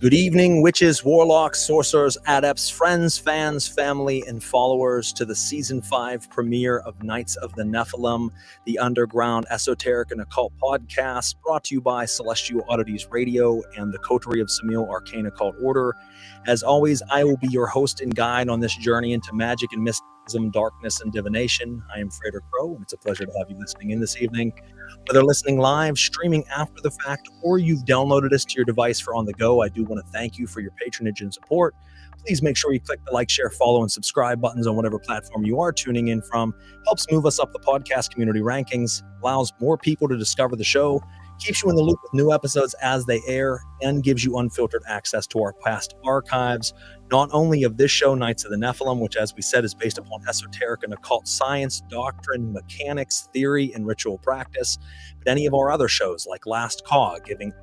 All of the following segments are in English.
Good evening, witches, warlocks, sorcerers, adepts, friends, fans, family, and followers to the Season 5 premiere of Knights of the Nephilim, the underground esoteric and occult podcast brought to you by Celestial Oddities Radio and the Coterie of Samil Arcane Occult Order. As always, I will be your host and guide on this journey into magic and mysticism, darkness, and divination. I am Frater Crow, and it's a pleasure to have you listening in this evening. Whether listening live, streaming after the fact, or you've downloaded us to your device for on the go, I do want to thank you for your patronage and support. Please make sure you click the like, share, follow, and subscribe buttons on whatever platform you are tuning in from. Helps move us up the podcast community rankings, allows more people to discover the show, keeps you in the loop with new episodes as they air, and gives you unfiltered access to our past archives, not only of this show, Knights of the Nephilim, which, as we said, is based upon esoteric and occult science, doctrine, mechanics, theory, and ritual practice, but any of our other shows like Last Call, giving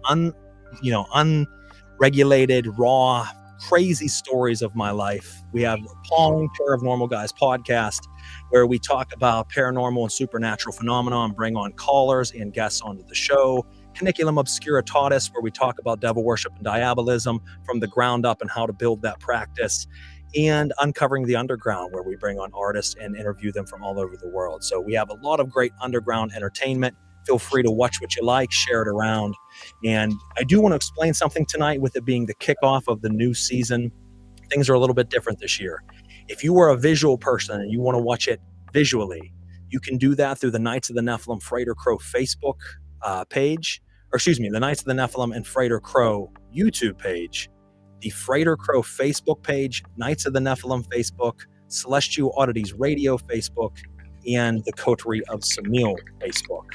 unregulated, raw, crazy stories of my life. We have Pawn Pair of Normal Guys podcast, where we talk about paranormal and supernatural phenomena and bring on callers and guests onto the show. Caniculum Obscuritatis, where we talk about devil worship and diabolism from the ground up and how to build that practice. And Uncovering the Underground, where we bring on artists and interview them from all over the world. So we have a lot of great underground entertainment. Feel free to watch what you like, share it around. And I do want to explain something tonight, with it being the kickoff of the new season. Things are a little bit different this year. If you are a visual person and you want to watch it visually, you can do that through the Knights of the Nephilim Frater Crow Facebook page, the Knights of the Nephilim and Frater Crow YouTube page, the Frater Crow Facebook page, Knights of the Nephilim Facebook, Celestial Oddities Radio Facebook, and the Coterie of Samil Facebook.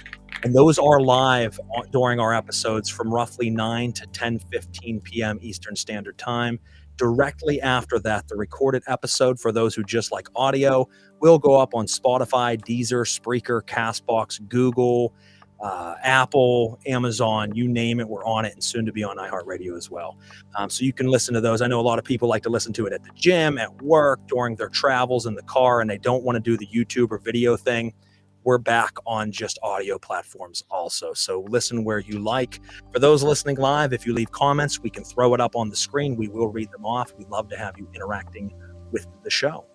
And those are live during our episodes from roughly 9 to 10:15 p.m. Eastern Standard Time. Directly after that, the recorded episode, for those who just like audio, will go up on Spotify, Deezer, Spreaker, Castbox, Google, Apple, Amazon, you name it, we're on it, and soon to be on iHeartRadio as well. So you can listen to those. I know a lot of people like to listen to it at the gym, at work, during their travels in the car, and they don't want to do the YouTube or video thing. We're back on just audio platforms also. So listen where you like. For those listening live, if you leave comments, we can throw it up on the screen. We will read them off. We'd love to have you interacting with the show.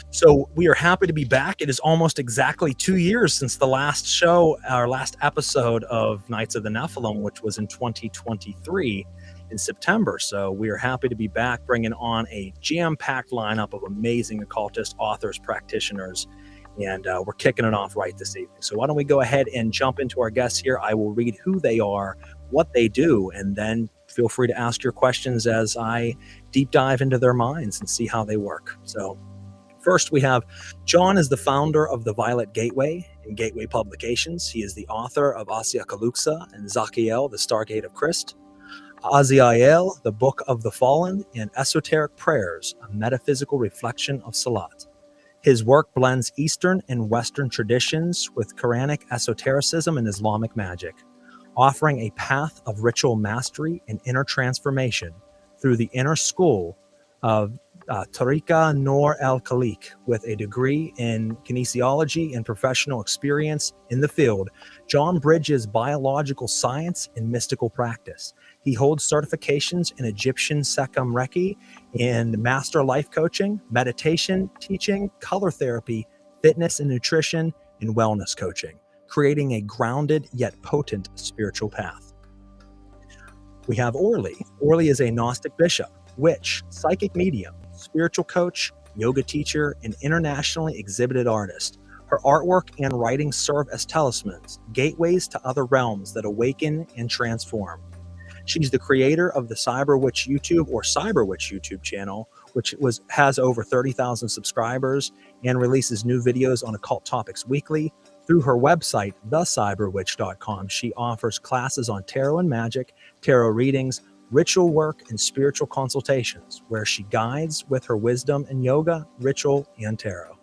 So we are happy to be back. It is almost exactly 2 years since the last show, our last episode of Knights of the Nephilim, which was in 2023 in September. So we are happy to be back, bringing on a jam-packed lineup of amazing occultists, authors, practitioners, and we're kicking it off right this evening. So why don't we go ahead and jump into our guests here. I will read who they are, what they do, and then feel free to ask your questions as I deep dive into their minds and see how they work. So first, we have Jon is the founder of the Violet Gateway and Gateway Publications. He is the author of Asya Kaluksa and Zachiel, the Stargate of Christ, Aziel, the Book of the Fallen, and Esoteric Prayers, a metaphysical reflection of Salat. His work blends Eastern and Western traditions with Quranic esotericism and Islamic magic, offering a path of ritual mastery and inner transformation through the inner school of Tariqa Noor al-Khaliq. With a degree in kinesiology and professional experience in the field, Jon bridges biological science and mystical practice. He holds certifications in Egyptian Sekhem Reiki in master life coaching, meditation, teaching, color therapy, fitness and nutrition, and wellness coaching, creating a grounded yet potent spiritual path. We have Orlee. Orlee is a Gnostic Bishop, witch, psychic medium, spiritual coach, yoga teacher, and internationally exhibited artist. Her artwork and writings serve as talismans, gateways to other realms that awaken and transform. She's the creator of the Cyberwitch YouTube channel, which has over 30,000 subscribers and releases new videos on occult topics weekly. Through her website, thecyberwitch.com, she offers classes on tarot and magic, tarot readings, ritual work, and spiritual consultations, where she guides with her wisdom in yoga, ritual, and tarot.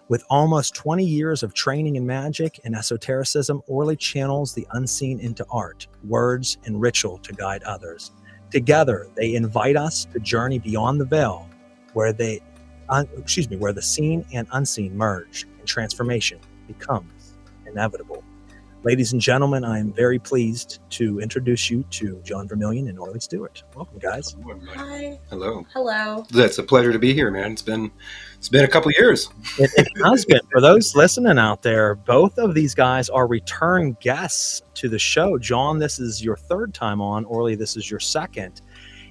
With almost 20 years of training in magic and esotericism, Orlee channels the unseen into art, words, and ritual to guide others. Together, they invite us to journey beyond the veil, where the seen and unseen merge, and transformation becomes inevitable. Ladies and gentlemen, I am very pleased to introduce you to Jon Vermilion and Orlee Stewart. Welcome, guys. Hi. Hello. Hello. It's a pleasure to be here, man. It's been a couple years. It has been. For those listening out there, both of these guys are return guests to the show. Jon, this is your third time on. Orlee, this is your second.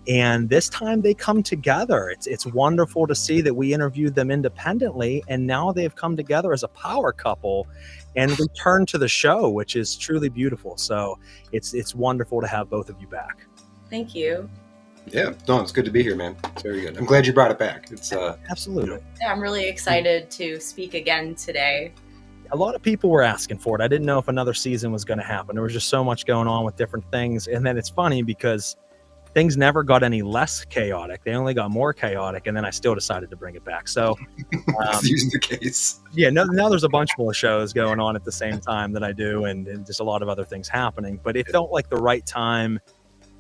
And this time they come together. It's wonderful to see that we interviewed them independently, and now they've come together as a power couple and return to the show, which is truly beautiful. So it's wonderful to have both of you back. Thank you. Yeah, no, it's good to be here, man. It's very good. I'm glad you brought it back. It's Absolutely. Yeah, I'm really excited to speak again today. A lot of people were asking for it. I didn't know if another season was going to happen. There was just so much going on with different things. And then it's funny because things never got any less chaotic. They only got more chaotic. And then I still decided to bring it back. So it's usually the case. Yeah, now there's a bunch more shows going on at the same time that I do, and just a lot of other things happening. But it felt like the right time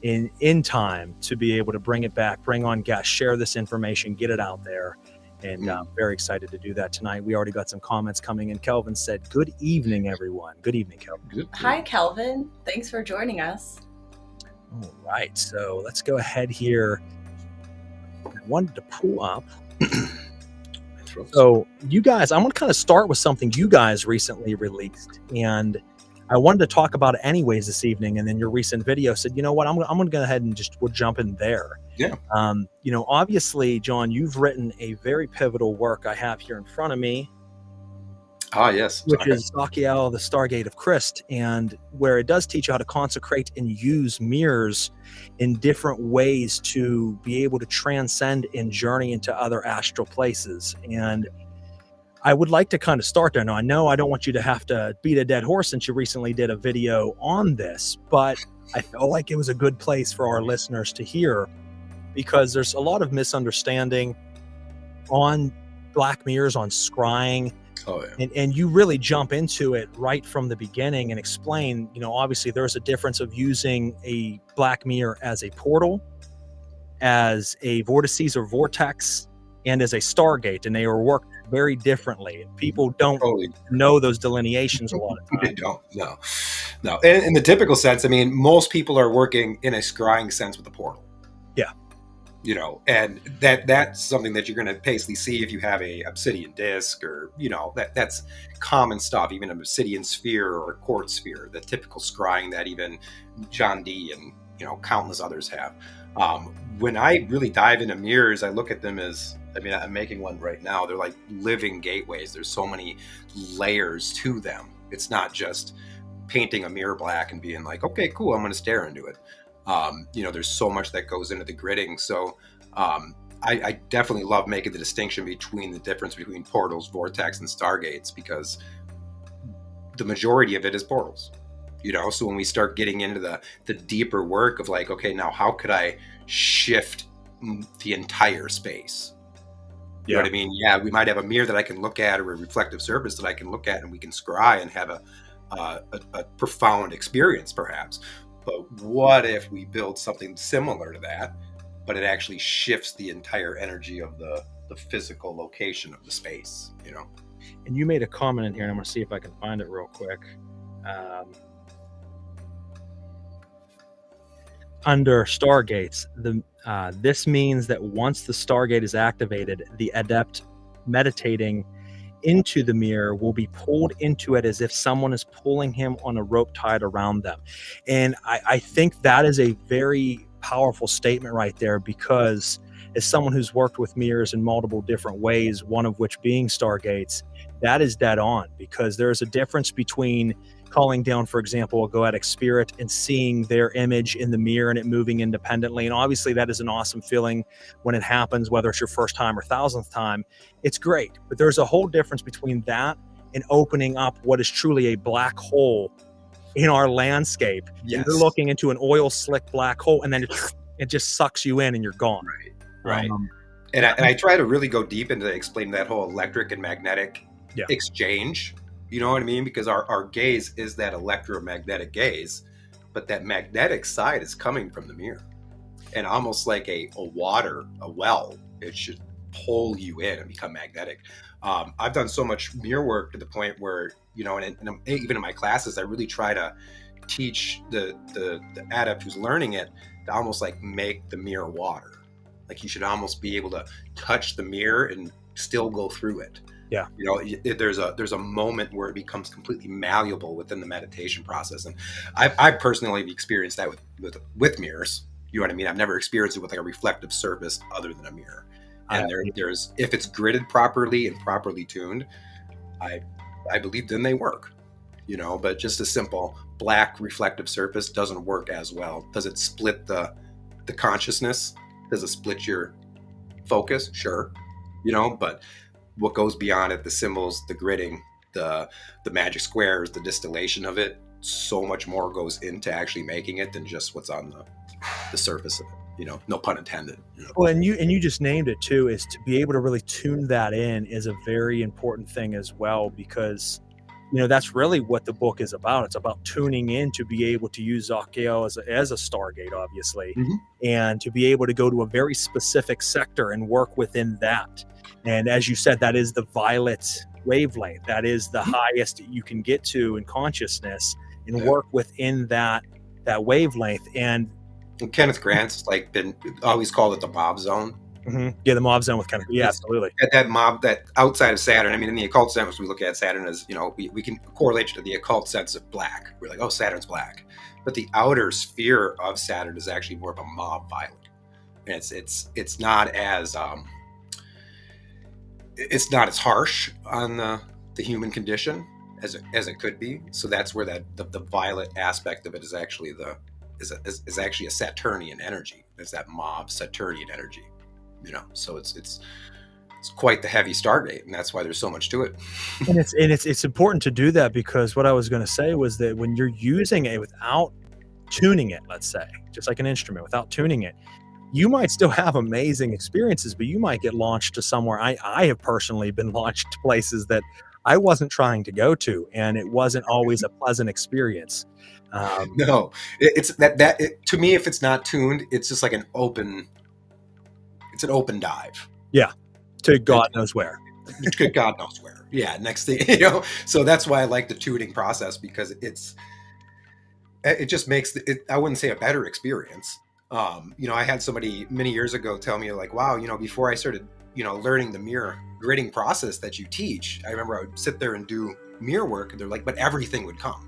in time to be able to bring it back, bring on guests, share this information, get it out there. And I'm very excited to do that tonight. We already got some comments coming in. Kelvin said, "Good evening, everyone." Good evening, Kelvin. Good. Hi, Kelvin. Thanks for joining us. All right, so let's go ahead here. I wanted to pull up. So you guys, I'm going to kind of start with something you guys recently released, and I wanted to talk about it anyways this evening. And then your recent video said, you know what, I'm going to go ahead and we'll jump in there. Yeah. Obviously, Jon, you've written a very pivotal work I have here in front of me. Ah, yes. Which is Sakiel, the Stargate of Christ, and where it does teach you how to consecrate and use mirrors in different ways to be able to transcend and journey into other astral places. And I would like to kind of start there. Now, I know I don't want you to have to beat a dead horse since you recently did a video on this, but I felt like it was a good place for our listeners to hear, because there's a lot of misunderstanding on black mirrors, on scrying. Oh, yeah. And you really jump into it right from the beginning and explain, obviously there's a difference of using a black mirror as a portal, as a vortices or vortex, and as a stargate, and they are worked very differently. People don't know those delineations a lot of times. They don't, no. In the typical sense, I mean, most people are working in a scrying sense with a portal. Yeah. And that's something that you're going to basically see if you have a obsidian disc, or that's common stuff. Even an obsidian sphere or a quartz sphere, the typical scrying that even John D and countless others have. When I really dive into mirrors, I look at them as, I'm making one right now. They're like living gateways. There's so many layers to them. It's not just painting a mirror black and being like, okay, cool, I'm going to stare into it. There's so much that goes into the gridding. So I definitely love making the distinction between the difference between portals, vortex, and stargates, because the majority of it is portals. So when we start getting into the deeper work of like, okay, now how could I shift the entire space? You know what I mean? Yeah, we might have a mirror that I can look at, or a reflective surface that I can look at, and we can scry and have a profound experience, perhaps. But what if we build something similar to that, but it actually shifts the entire energy of the physical location of the space, And you made a comment in here, and I'm going to see if I can find it real quick. Under stargates, this means that once the stargate is activated, the adept meditating into the mirror will be pulled into it as if someone is pulling him on a rope tied around them. And I think that is a very powerful statement right there, because as someone who's worked with mirrors in multiple different ways, one of which being stargates, that is dead on, because there's a difference between calling down, for example, a goetic spirit and seeing their image in the mirror and it moving independently. And obviously that is an awesome feeling when it happens, whether it's your first time or thousandth time. It's great. But there's a whole difference between that and opening up what is truly a black hole in our landscape. Yes. You're looking into an oil slick black hole, and then it just sucks you in and you're gone. Right. And I try to really go deep into explain that whole electric and magnetic exchange. You know what I mean? Because our gaze is that electromagnetic gaze, but that magnetic side is coming from the mirror. And almost like a well, it should pull you in and become magnetic. I've done so much mirror work to the point where, and even in my classes, I really try to teach the adept who's learning it to almost like make the mirror water. Like you should almost be able to touch the mirror and still go through it. Yeah. There's a moment where it becomes completely malleable within the meditation process. And I personally experienced that with mirrors. You know what I mean? I've never experienced it with like a reflective surface other than a mirror. And there's, if it's gridded properly and properly tuned, I believe then they work, but just a simple black reflective surface doesn't work as well. Does it split the consciousness? Does it split your focus? Sure. But what goes beyond it, the symbols, the gridding, the magic squares, the distillation of it, so much more goes into actually making it than just what's on the surface of it. No pun intended. Well, and you just named it too, is to be able to really tune that in is a very important thing as well, because that's really what the book is about. It's about tuning in to be able to use Occult as a stargate, obviously, and to be able to go to a very specific sector and work within that. And as you said, that is the violet wavelength. That is the highest you can get to in consciousness, and work within that wavelength. And Kenneth Grant's been always called it the mob zone. Yeah, the mob zone with Kenneth. Yeah, absolutely. That mob, that outside of Saturn. I mean, in the occult sense, we look at Saturn as, we can correlate it to the occult sense of black. We're like, oh, Saturn's black. But the outer sphere of Saturn is actually more of a mob violet. And it's not as harsh on the human condition as it could be. So that's where the violet aspect of it is actually is actually a Saturnian energy. It's that mob Saturnian energy, So it's quite the heavy Stargate, and that's why there's so much to it. And it's important to do that, because what I was going to say was that when you're using it without tuning it, let's say, just like an instrument, without tuning it, you might still have amazing experiences, but you might get launched to somewhere. I have personally been launched to places that I wasn't trying to go to, and it wasn't always a pleasant experience. No, it's that to me, if it's not tuned, it's just like an open dive. Yeah, to God knows where. God knows where. Yeah, next thing, So that's why I like the tuning process, because it just makes it. I wouldn't say a better experience. I had somebody many years ago tell me like, wow, before I started, learning the mirror gridding process that you teach, I remember I would sit there and do mirror work, and they're like, but everything would come.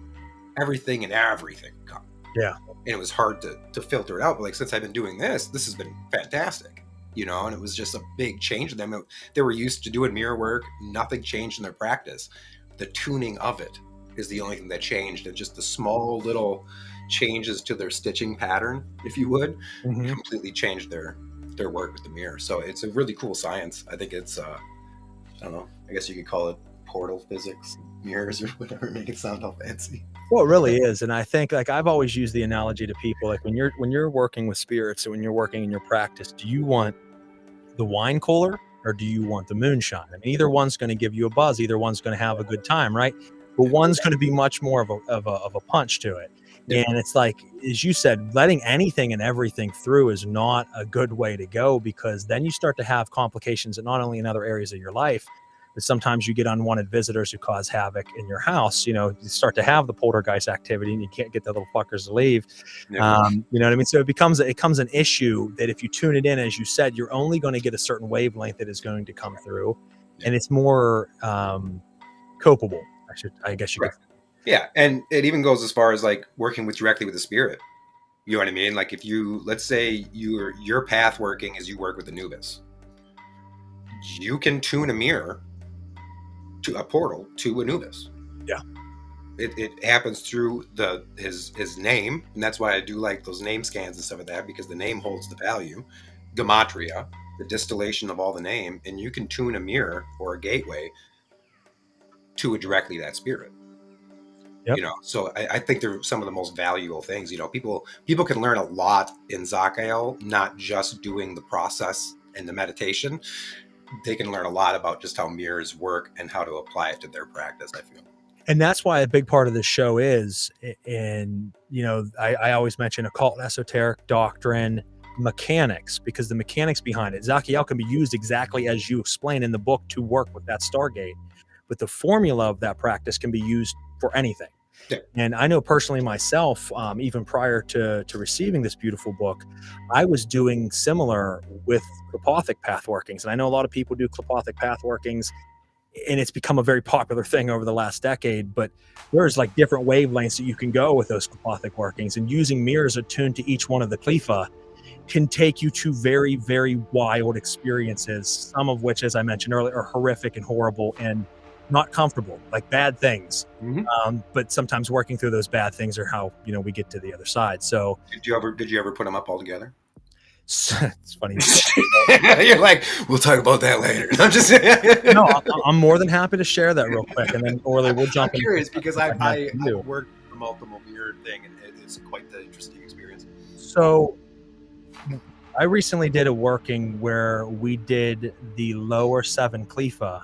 Everything would come. Yeah. And it was hard to filter it out. But since I've been doing this has been fantastic, and it was just a big change to them. They were used to doing mirror work. Nothing changed in their practice. The tuning of it is the only thing that changed. And just the small little changes to their stitching pattern, if you would, completely changed their work with the mirror. So it's a really cool science. I think it's, I don't know, I guess you could call it portal physics, mirrors or whatever, make it sound all fancy. Well, it really is. And I think I've always used the analogy to people, when you're working with spirits, or when you're working in your practice, do you want the wine cooler or do you want the moonshine? I mean, either one's going to give you a buzz, either one's going to have a good time, right? But one's going to be much more of a punch to it. Yeah. And it's like, as you said, letting anything and everything through is not a good way to go, because then you start to have complications, and not only in other areas of your life, but sometimes you get unwanted visitors who cause havoc in your house. You start to have the poltergeist activity, and you can't get the little fuckers to leave. Yeah. You know what I mean? So it becomes an issue that if you tune it in, as you said, you're only going to get a certain wavelength that is going to come through, and it's more copable. I guess you could. Yeah, and it even goes as far as working directly with the spirit. You know what I mean? Like if let's say your path working is you work with Anubis, you can tune a mirror to a portal to Anubis. Yeah, it happens through his name, and that's why I do like those name scans and stuff like that, because the name holds the value, gematria, the distillation of all the name, and you can tune a mirror or a gateway to directly that spirit. Yep. So I think they're some of the most valuable things. People can learn a lot in Zakael, not just doing the process and the meditation. They can learn a lot about just how mirrors work and how to apply it to their practice, I feel. And that's why a big part of this show is, and I always mention occult and esoteric doctrine, mechanics, because the mechanics behind it, Zachiel can be used exactly as you explain in the book to work with that Stargate, but the formula of that practice can be used for anything. Yeah. And I know personally myself, even prior to receiving this beautiful book, I was doing similar with Clepothic path workings. And I know a lot of people do Clepothic path workings, and it's become a very popular thing over the last decade, but there's like different wavelengths that you can go with those Clepothic workings, and using mirrors attuned to each one of the Clefa can take you to very, very wild experiences, some of which, as I mentioned earlier, are horrific and horrible and not comfortable, like bad things. But sometimes working through those bad things are how, we get to the other side. So did you ever put them up all together? It's funny. You're like, we'll talk about that later. I'm just no, I'm more than happy to share that real quick, and then Orlee will jump in. I'm curious because I worked the multiple mirror thing, and it's quite the interesting experience. So I recently did a working where we did the lower 7 Clefa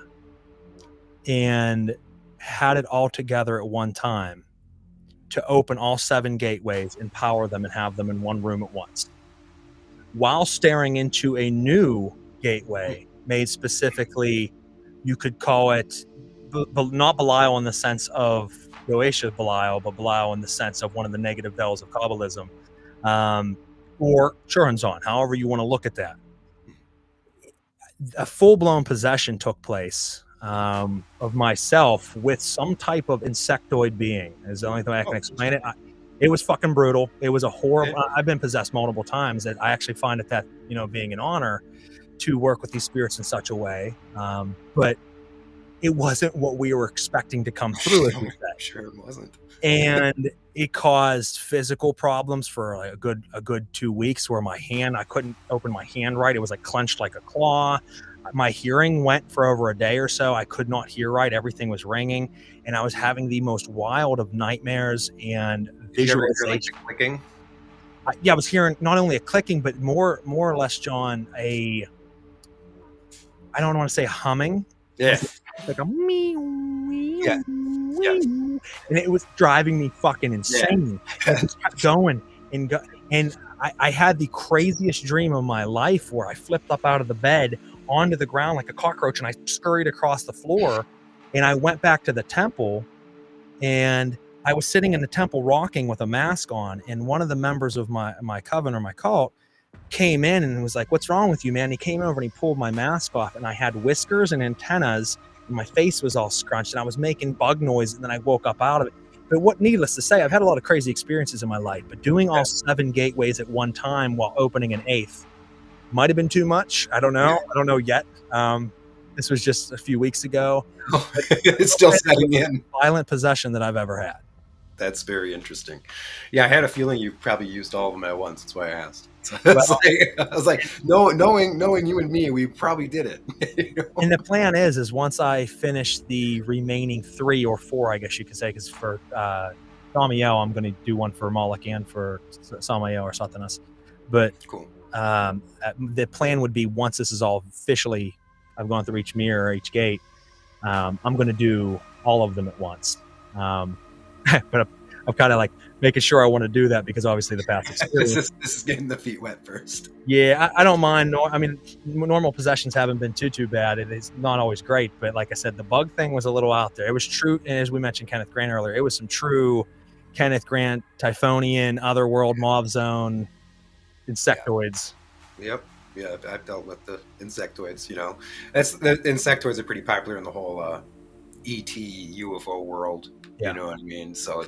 and had it all together at one time to open all 7 gateways and power them and have them in one room at once, while staring into a new gateway made specifically, you could call it not Belial in the sense of Boeotia Belial, but Belial in the sense of one of the negative bells of Kabbalism, or Churanzon, however you want to look at that. A full-blown possession took place of myself with some type of insectoid being, is the only way I can explain it. It was fucking brutal. It was a horrible. I've been possessed multiple times. That I actually find it that being an honor to work with these spirits in such a way. But it wasn't what we were expecting to come through. Sure, it wasn't. And it caused physical problems for like a good 2 weeks, where I couldn't open my hand right. It was like clenched like a claw. My hearing went for over a day or so. I could not hear right. Everything was ringing, and I was having the most wild of nightmares and visualization. Like clicking? I was hearing not only a clicking, but more or less, John, I don't want to say humming. Yeah. Like a meow, yeah. and it was driving me fucking insane. Yeah. It just kept going and I had the craziest dream of my life, where I flipped up out of the bed onto the ground like a cockroach, and I scurried across the floor, and I went back to the temple, and I was sitting in the temple rocking with a mask on, and one of the members of my coven or my cult came in and was like, "What's wrong with you, man?" He came over and he pulled my mask off, and I had whiskers and antennas, and my face was all scrunched, and I was making bug noise, and then I woke up out of it. But needless to say, I've had a lot of crazy experiences in my life, but doing all 7 gateways at one time while opening an 8th might have been too much. I don't know. I don't know yet. This was just a few weeks ago. It's still setting in. Violent possession that I've ever had. That's very interesting. Yeah, I had a feeling you probably used all of them at once. That's why I asked. So I was like, knowing you and me, we probably did it. And the plan is once I finish the remaining 3 or 4, I guess you could say, because for Samil, I'm going to do one for Moloch and for Samil or Satanas. But cool. The plan would be, once this is all officially, I've gone through each mirror, each gate, I'm going to do all of them at once. But I'm kind of like making sure I want to do that, because obviously the past experience. this is getting the feet wet first. Yeah, I don't mind. I mean, normal possessions haven't been too bad. It is not always great, but like I said, the bug thing was a little out there. It was true, and as we mentioned Kenneth Grant earlier, it was some true Kenneth Grant, Typhonian, Otherworld, Mob Zone, insectoids. Yep. Yeah, I've dealt with the insectoids. The insectoids are pretty popular in the whole ET UFO world. Yeah. You know what I mean? So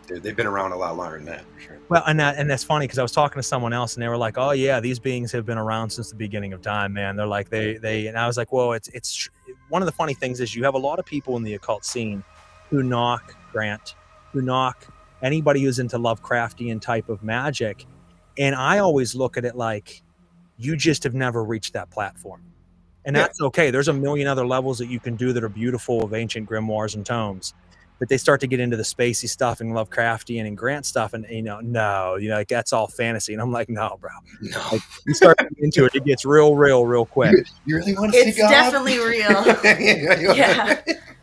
they've been around a lot longer than that, for sure. Well, and that's funny, because I was talking to someone else, and they were like, "Oh yeah, these beings have been around since the beginning of time, man." They're like, and I was like, "Well, it's one of the funny things is you have a lot of people in the occult scene who knock Grant, who knock anybody who's into Lovecraftian type of magic, and I always look at it like, you just have never reached that platform." And that's okay. There's a million other levels that you can do that are beautiful of ancient grimoires and tomes. But they start to get into the spacey stuff and Lovecraftian and Grant stuff, and like that's all fantasy. And I'm like, no, bro. No. Like, you start into it get real quick. You really want to see God? It's definitely real. Yeah.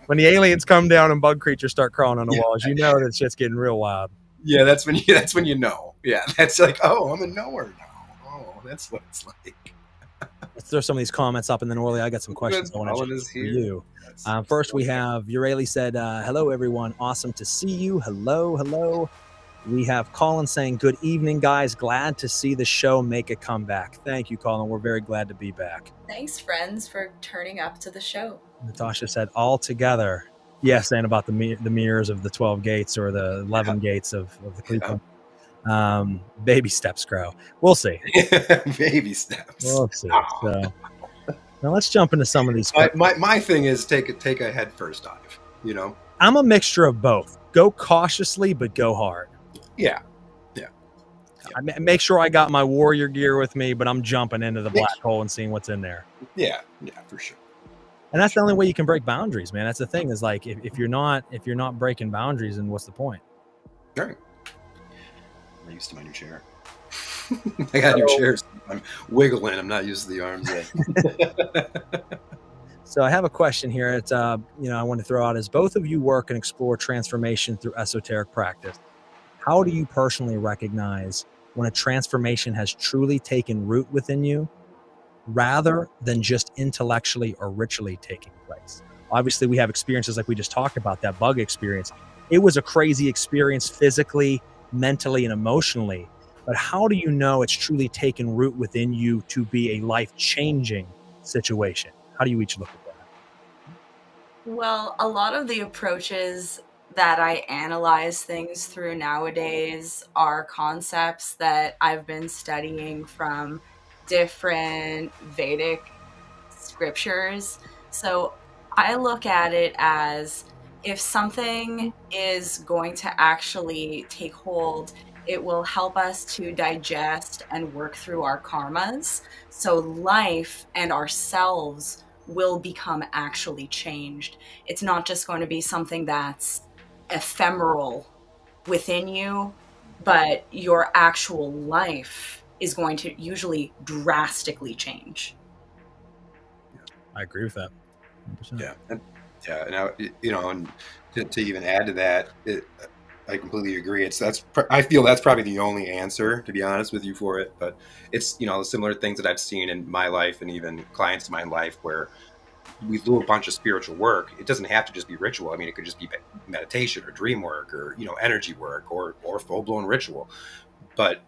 When the aliens come down and bug creatures start crawling on the walls, you know that shit's getting real wild. Yeah, that's when you know. Yeah, that's like, oh, I'm a knower now. Oh, that's what it's like. Let's throw some of these comments up, and then Orlee, I got some questions I want to Colin check is for here. you. Yes. First, we have Ureli said, hello, everyone. Awesome to see you. Hello, hello. We have Colin saying, good evening, guys. Glad to see the show make a comeback. Thank you, Colin. We're very glad to be back. Thanks, friends, for turning up to the show. Natasha said, all together. Yes, and about the mirrors of the 12 gates or the 11 gates of the Cleveland. Baby steps grow. We'll see. Baby steps. We'll see. So now let's jump into some of these. My thing is take a head first dive. You know, I'm a mixture of both. Go cautiously, but go hard. Yeah. I make sure I got my warrior gear with me, but I'm jumping into the black hole and seeing what's in there. Yeah, for sure. And that's the only way you can break boundaries, man. That's the thing is like if you're not breaking boundaries, then what's the point? All right. I'm used to my new chair. I got new chairs. I'm wiggling. I'm not used to the arms yet. So I have a question here. It's I want to throw out is both of you work and explore transformation through esoteric practice. How do you personally recognize when a transformation has truly taken root within you rather than just intellectually or ritually taking place? Obviously, we have experiences like we just talked about, that bug experience. It was a crazy experience physically, mentally, and emotionally. But how do you know it's truly taken root within you to be a life-changing situation? How do you each look at that? Well, a lot of the approaches that I analyze things through nowadays are concepts that I've been studying from different Vedic scriptures. So I look at it as if something is going to actually take hold, it will help us to digest and work through our karmas. So life and ourselves will become actually changed. It's not just going to be something that's ephemeral within you, but your actual life is going to usually drastically change. I agree with that. 100%. Yeah. And to even add to that, I completely agree. I feel that's probably the only answer, to be honest with you, for it. But it's, the similar things that I've seen in my life and even clients in my life where we do a bunch of spiritual work. It doesn't have to just be ritual. I mean, it could just be meditation or dream work or, energy work or full-blown ritual. But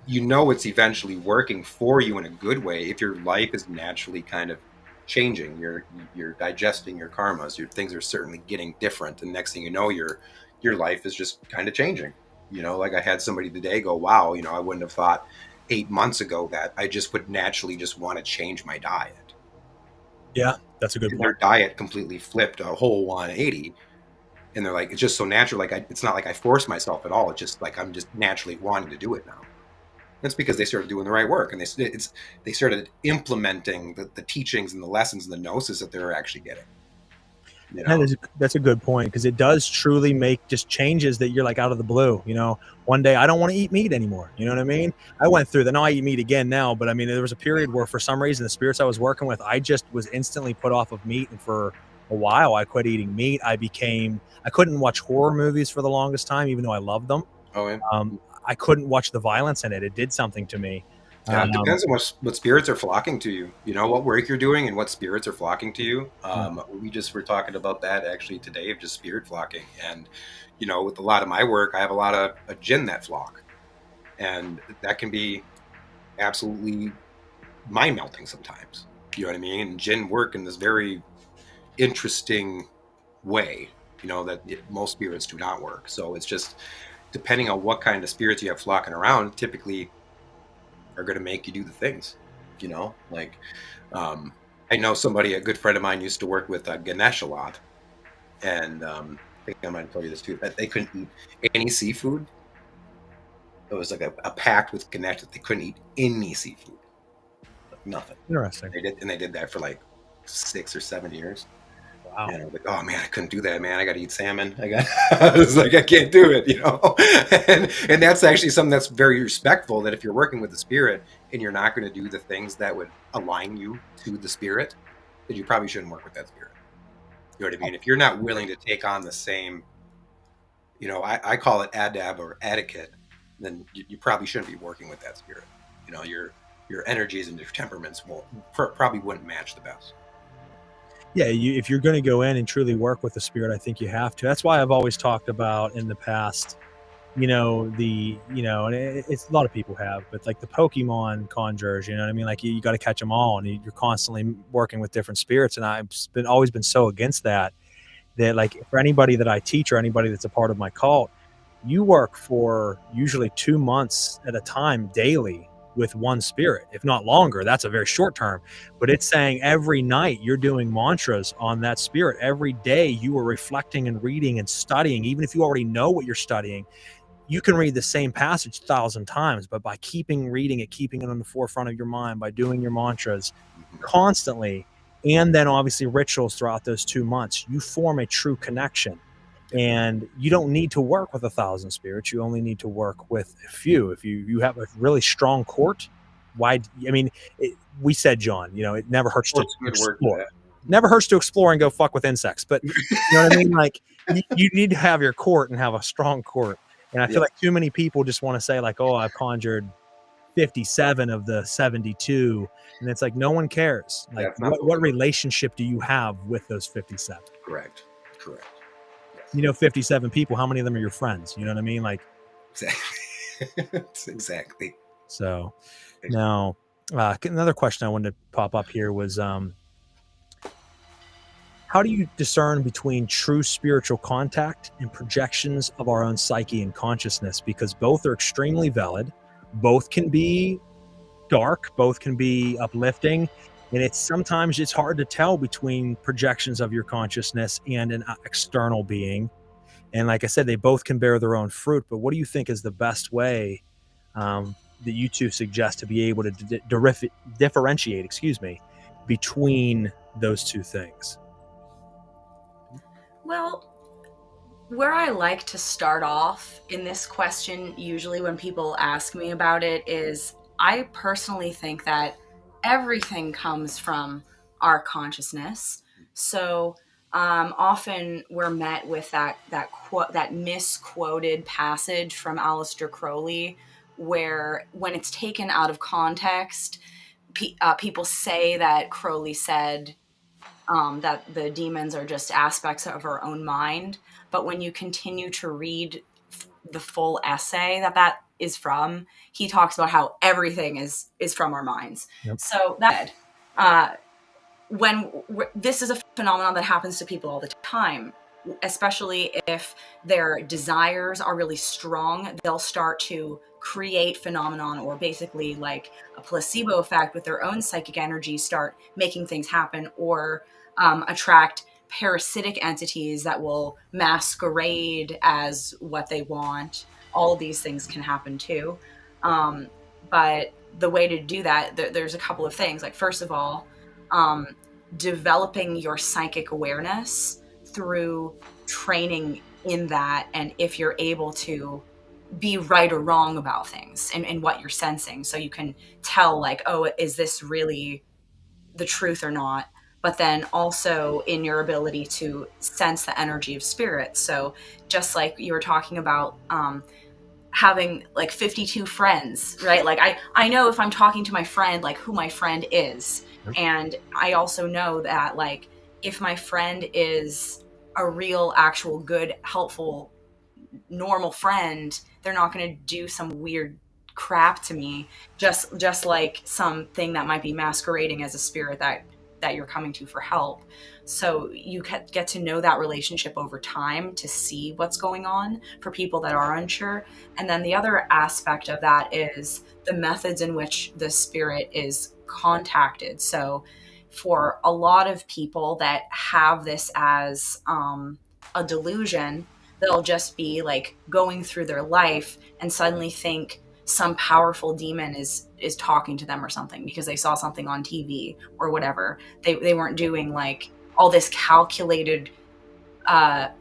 it's eventually working for you in a good way if your life is naturally kind of changing. You're digesting your karmas. Your things are certainly getting different. And next thing you know, your life is just kind of changing. Like I had somebody today go, wow, I wouldn't have thought 8 months ago that I just would naturally just want to change my diet. Yeah, that's a good point. Their diet completely flipped a whole 180. And they're like, it's just so natural. Like, it's not like I force myself at all. It's just like I'm just naturally wanting to do it now. That's because they started doing the right work and they started implementing the teachings and the lessons and the gnosis that they're actually getting. That's a good point, because it does truly make just changes that you're like out of the blue. One day I don't want to eat meat anymore. You know what I mean? I went through that. Now I eat meat again now, but I mean, there was a period where for some reason the spirits I was working with, I just was instantly put off of meat. And for a while I quit eating meat. I couldn't watch horror movies for the longest time, even though I loved them. Oh, yeah. I couldn't watch the violence in it. It did something to me. Yeah, it depends on what spirits are flocking to you. What work you're doing and what spirits are flocking to you. We just were talking about that actually today, of just spirit flocking. And, with a lot of my work, I have a lot of a jinn that flock. And that can be absolutely mind-melting sometimes. You know what I mean? And jinn work in this very interesting way, that most spirits do not work. So it's just depending on what kind of spirits you have flocking around, typically are going to make you do the things, I know a good friend of mine used to work with Ganesh a lot. And I think I might have told you this too, that they couldn't eat any seafood. It was like a pact with Ganesh that they couldn't eat any seafood. Nothing. Interesting. They did that for like 6 or 7 years. Wow. And I was like, oh man, I couldn't do that, man. I got to eat salmon. I was like, I can't do it, and that's actually something that's very respectful, that if you're working with the spirit and you're not going to do the things that would align you to the spirit, then you probably shouldn't work with that spirit. You know what I mean? If you're not willing to take on the same I call it adab or etiquette, then you probably shouldn't be working with that spirit. Your energies and your temperaments probably wouldn't match the best. Yeah, if you're going to go in and truly work with the spirit, I think you have to. That's why I've always talked about in the past, and it's a lot of people have, but like the Pokemon conjurers, you know what I mean? Like you got to catch them all, and you're constantly working with different spirits. And I've always been so against that like for anybody that I teach or anybody that's a part of my cult, you work for usually 2 months at a time daily with one spirit, if not longer. That's a very short term, but it's saying every night you're doing mantras on that spirit. Every day you are reflecting and reading and studying. Even if you already know what you're studying, you can read the same passage 1,000 times, but by keeping reading it, keeping it on the forefront of your mind, by doing your mantras constantly, and then obviously rituals throughout those 2 months, you form a true connection. And you don't need to work with 1,000 spirits. You only need to work with a few. If you have a really strong court, we said, John, it never hurts to explore. Never hurts to explore and go fuck with insects. But you know what I mean? Like you need to have your court and have a strong court. And I feel like too many people just want to say like, oh, I've conjured 57 of the 72. And it's like, no one cares. Like what relationship do you have with those 57? Correct. 57 people, how many of them are your friends? You know what I mean? Like exactly. So now another question I wanted to pop up here was how do you discern between true spiritual contact and projections of our own psyche and consciousness? Because both are extremely valid. Both can be dark, both can be uplifting. And sometimes it's hard to tell between projections of your consciousness and an external being. And like I said, they both can bear their own fruit. But what do you think is the best way that you two suggest to be able to differentiate, between those two things? Well, where I like to start off in this question, usually when people ask me about it, is I personally think that everything comes from our consciousness. So often we're met with that misquoted passage from Aleister Crowley, where when it's taken out of context, people say that Crowley said that the demons are just aspects of our own mind. But when you continue to read the full essay that is from, he talks about how everything is from our minds. Yep. So that this is a phenomenon that happens to people all the time, especially if their desires are really strong, they'll start to create phenomenon, or basically like a placebo effect with their own psychic energy, start making things happen, or attract parasitic entities that will masquerade as what they want. All of these things can happen too. But the way to do that, there's a couple of things. Like, first of all, developing your psychic awareness through training in that. And if you're able to be right or wrong about things and what you're sensing, so you can tell like, oh, is this really the truth or not? But then also in your ability to sense the energy of spirit. So just like you were talking about, having like 52 friends, right? Like I know if I'm talking to my friend, like who my friend is. And I also know that like, if my friend is a real, actual, good, helpful, normal friend, they're not going to do some weird crap to me, just like something that might be masquerading as a spirit that you're coming to for help. So you get to know that relationship over time to see what's going on for people that are unsure. And then the other aspect of that is the methods in which the spirit is contacted. So for a lot of people that have this as a delusion, they'll just be like going through their life and suddenly think some powerful demon is talking to them or something because they saw something on TV or whatever. They weren't doing like all this calculated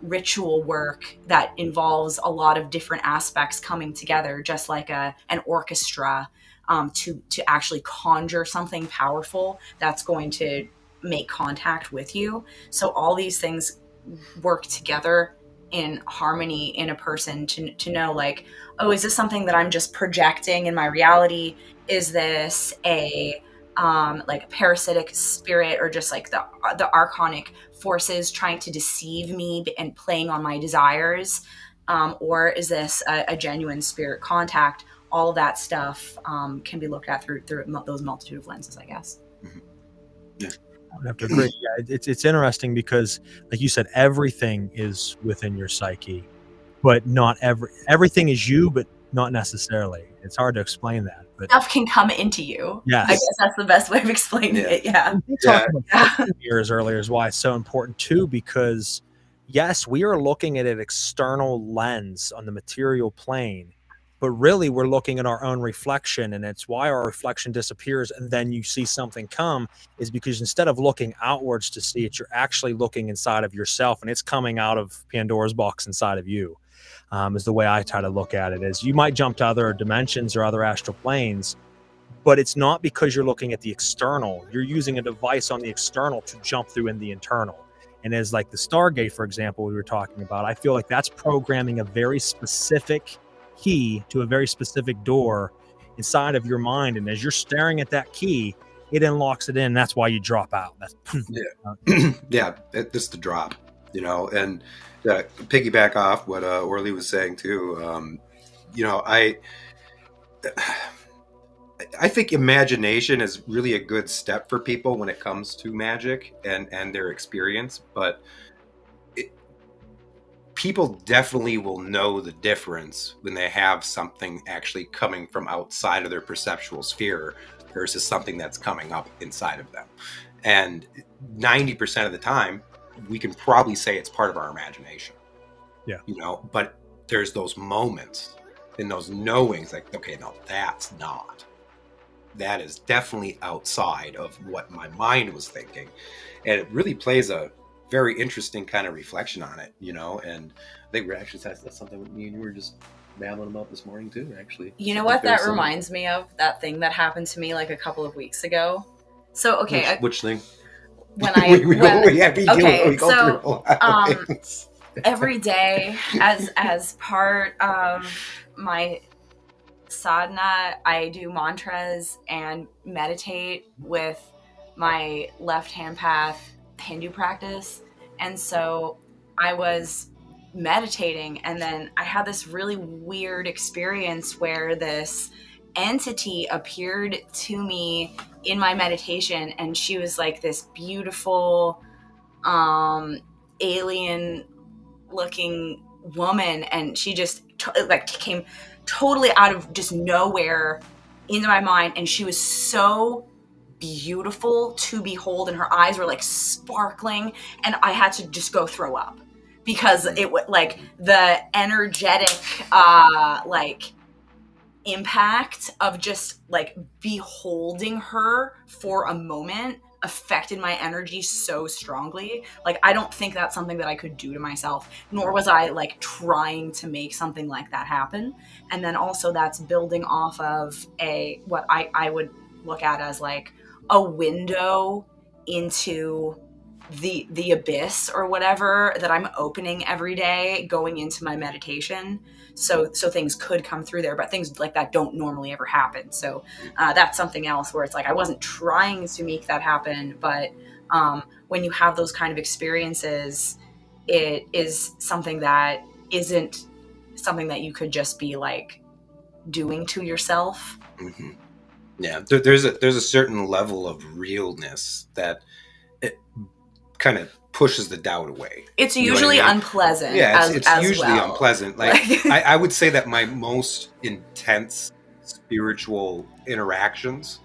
ritual work that involves a lot of different aspects coming together, just like an orchestra, to actually conjure something powerful that's going to make contact with you. So all these things work together in harmony in a person to know, like, oh, is this something that I'm just projecting in my reality? Is this a like a parasitic spirit, or just like the archonic forces trying to deceive me and playing on my desires? Or is this a genuine spirit contact? All of that stuff can be looked at through those multitude of lenses, I guess. Mm-hmm. Yeah. I would have to agree. Yeah, it's interesting because, like you said, everything is within your psyche, but not everything is you, but not necessarily. It's hard to explain that, but stuff can come into you. yes. I guess that's the best way of explaining it. Yeah. We talked about mirrors earlier is why it's so important too, because yes, we are looking at an external lens on the material plane, but really we're looking at our own reflection, and it's why our reflection disappears and then you see something come, is because instead of looking outwards to see it, you're actually looking inside of yourself, and it's coming out of Pandora's box inside of you. Is the way I try to look at it. Is you might jump to other dimensions or other astral planes, but it's not because you're looking at the external. You're using a device on the external to jump through in the internal. And as like the Stargate, for example, we were talking about, I feel like that's programming a very specific key to a very specific door inside of your mind. And as you're staring at that key, it unlocks it in. That's why you drop out. That's yeah, that's the drop, you know. And piggyback off what Orlee was saying too. You know, I think imagination is really a good step for people when it comes to magic and their experience, but people definitely will know the difference when they have something actually coming from outside of their perceptual sphere versus something that's coming up inside of them. And 90% of the time, we can probably say it's part of our imagination. Yeah. You know, but there's those moments and those knowings like, okay, no, that's not. That is definitely outside of what my mind was thinking. And it really plays a very interesting kind of reflection on it, you know. And I think we're actually, that's something me and you were just babbling about this morning too, actually. You know what that reminds me of? That thing that happened to me like a couple of weeks ago. So, okay. Which thing? When I, so every day as part of my sadhana, I do mantras and meditate with my left hand path Hindu practice. And so I was meditating, and then I had this really weird experience where this entity appeared to me in my meditation, and she was like this beautiful alien looking woman, and she just came totally out of just nowhere into my mind, and she was so beautiful to behold, and her eyes were like sparkling, and I had to just go throw up because it was like the energetic impact of just like beholding her for a moment affected my energy so strongly. Like, I don't think that's something that I could do to myself, nor was I like trying to make something like that happen. And then also that's building off of what I would look at as like a window into the abyss or whatever that I'm opening every day going into my meditation. So things could come through there, but things like that don't normally ever happen. So that's something else where it's like I wasn't trying to make that happen, but when you have those kind of experiences, it is something that isn't something that you could just be like doing to yourself. Mm-hmm. Yeah, there's a certain level of realness that it kind of pushes the doubt away. It's usually unpleasant. Yeah, it's usually well. unpleasant. Like I would say that my most intense spiritual interactions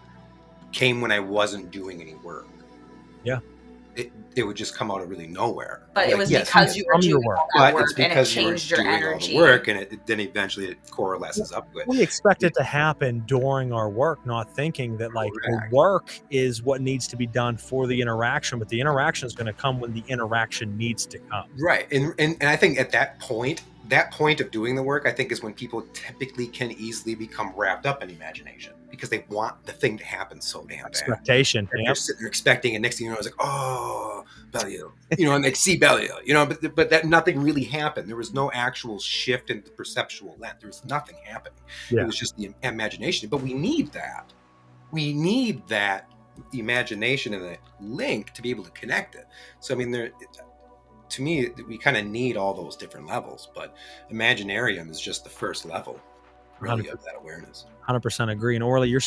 came when I wasn't doing any work. Yeah. It would just come out of really nowhere. But it was because you were doing all that work, it's because and it you were changed your doing energy. all the work, and then eventually it coalesces up with it. We expect it to happen during our work, not thinking that like the work is what needs to be done for the interaction, but the interaction is going to come when the interaction needs to come. Right. And I think at that point of doing the work, I think is when people typically can easily become wrapped up in imagination because they want the thing to happen so damn bad. Expectation. You're sitting there expecting, and next thing you know, it's like, oh, Belial, and they'd see Belial, but that nothing really happened. There was no actual shift in the perceptual lens. There was nothing happening. Yeah. It was just the imagination. But we need that. We need that imagination and that link to be able to connect it. So, I mean, to me, we kind of need all those different levels, but Imaginarium is just the first level, really, of that awareness. 100% agree. And Orlee, your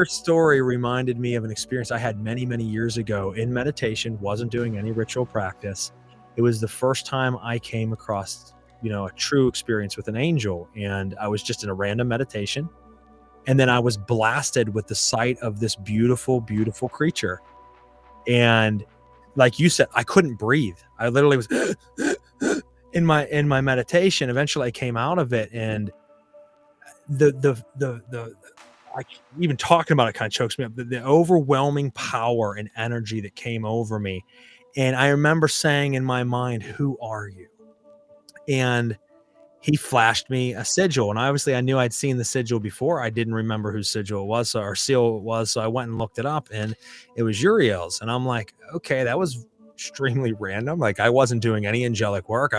story reminded me of an experience I had many, many years ago in meditation. Wasn't doing any ritual practice. It was the first time I came across, a true experience with an angel, and I was just in a random meditation, and then I was blasted with the sight of this beautiful, beautiful creature. And like you said, I couldn't breathe. I literally was in my meditation. Eventually I came out of it, and even talking about it kind of chokes me up. The overwhelming power and energy that came over me. And I remember saying in my mind, "Who are you?" And he flashed me a sigil, and obviously I knew I'd seen the sigil before. I didn't remember whose sigil it was, or seal it was. So I went and looked it up, and it was Uriel's. And I'm like, okay, that was extremely random. Like, I wasn't doing any angelic work.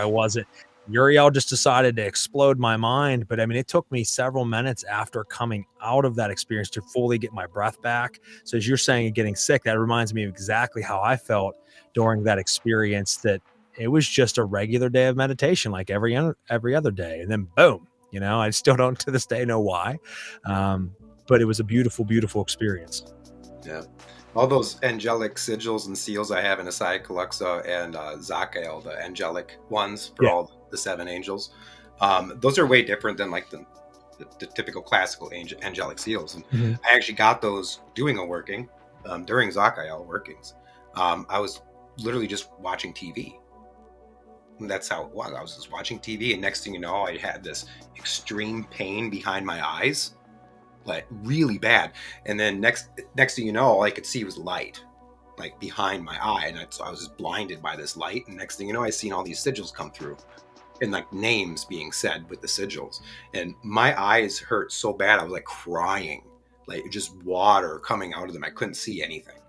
Uriel just decided to explode my mind. But I mean, it took me several minutes after coming out of that experience to fully get my breath back. So as you're saying, getting sick, that reminds me of exactly how I felt during that experience, that it was just a regular day of meditation, like every other day. And then boom, I still don't to this day know why. But it was a beautiful, beautiful experience. Yeah. All those angelic sigils and seals I have in Asai, Kaluxa, and Zakael, the angelic ones for all the 7 angels. Those are way different than like the typical classical angelic seals. And I actually got those doing a working during Zakael workings. I was literally just watching TV. And that's how it was. I was just watching TV, and next thing you know, I had this extreme pain behind my eyes, like really bad. And then next thing you know, all I could see was light, like behind my eye, and I was just blinded by this light. And next thing you know, I seen all these sigils come through, and like names being said with the sigils, and my eyes hurt so bad I was like crying, like just water coming out of them. I couldn't see anything,